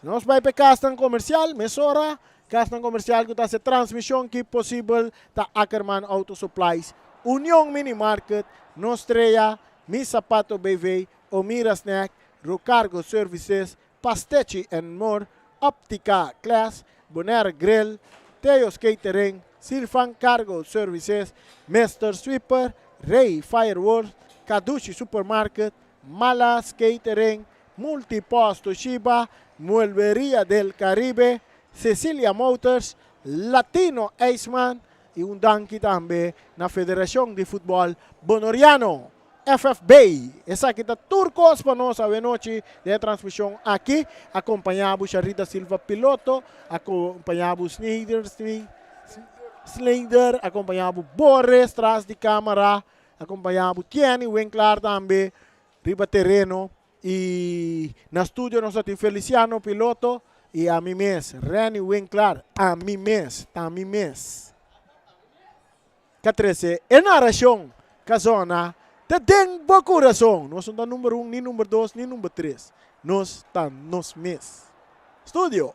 Nós vamos para castan comercial, mesora, castan comercial que está se transmissão que possível da Ackerman Auto Supplies, União Mini Market, Nostreia, Mi Sapato BV, Omira Snack, Rocargo Services, Pastechi and More, Optica Class, Bonaire Grill, Teos Catering, Sirfan Cargo Services, Master Sweeper, Ray Firewalls, Kadushi Supermarket, Malas Catering, Multiposto Shiba, Mueblería del Caribe, Cecilia Motors, Latino Aceman e danke também na Federação de Futebol Bonoriano, FFB. Essa aqui está turcos para nós a noite de transmissão aqui. Acompanhamos a Rita Silva Piloto, acompanhamos Slender, acompanhamos Borges, atrás de câmara, acompanhamos Tiani Winkler também, riba terreno, e na estúdio nós temos Feliciano Piloto, e a mim mesmo, Reni Winkler, a mim mesmo. Catrece, e narração, casona, te tem bom coração, nós somos número 1, nem número 2, nem número 3, nós estamos nós mesmos. Estúdio.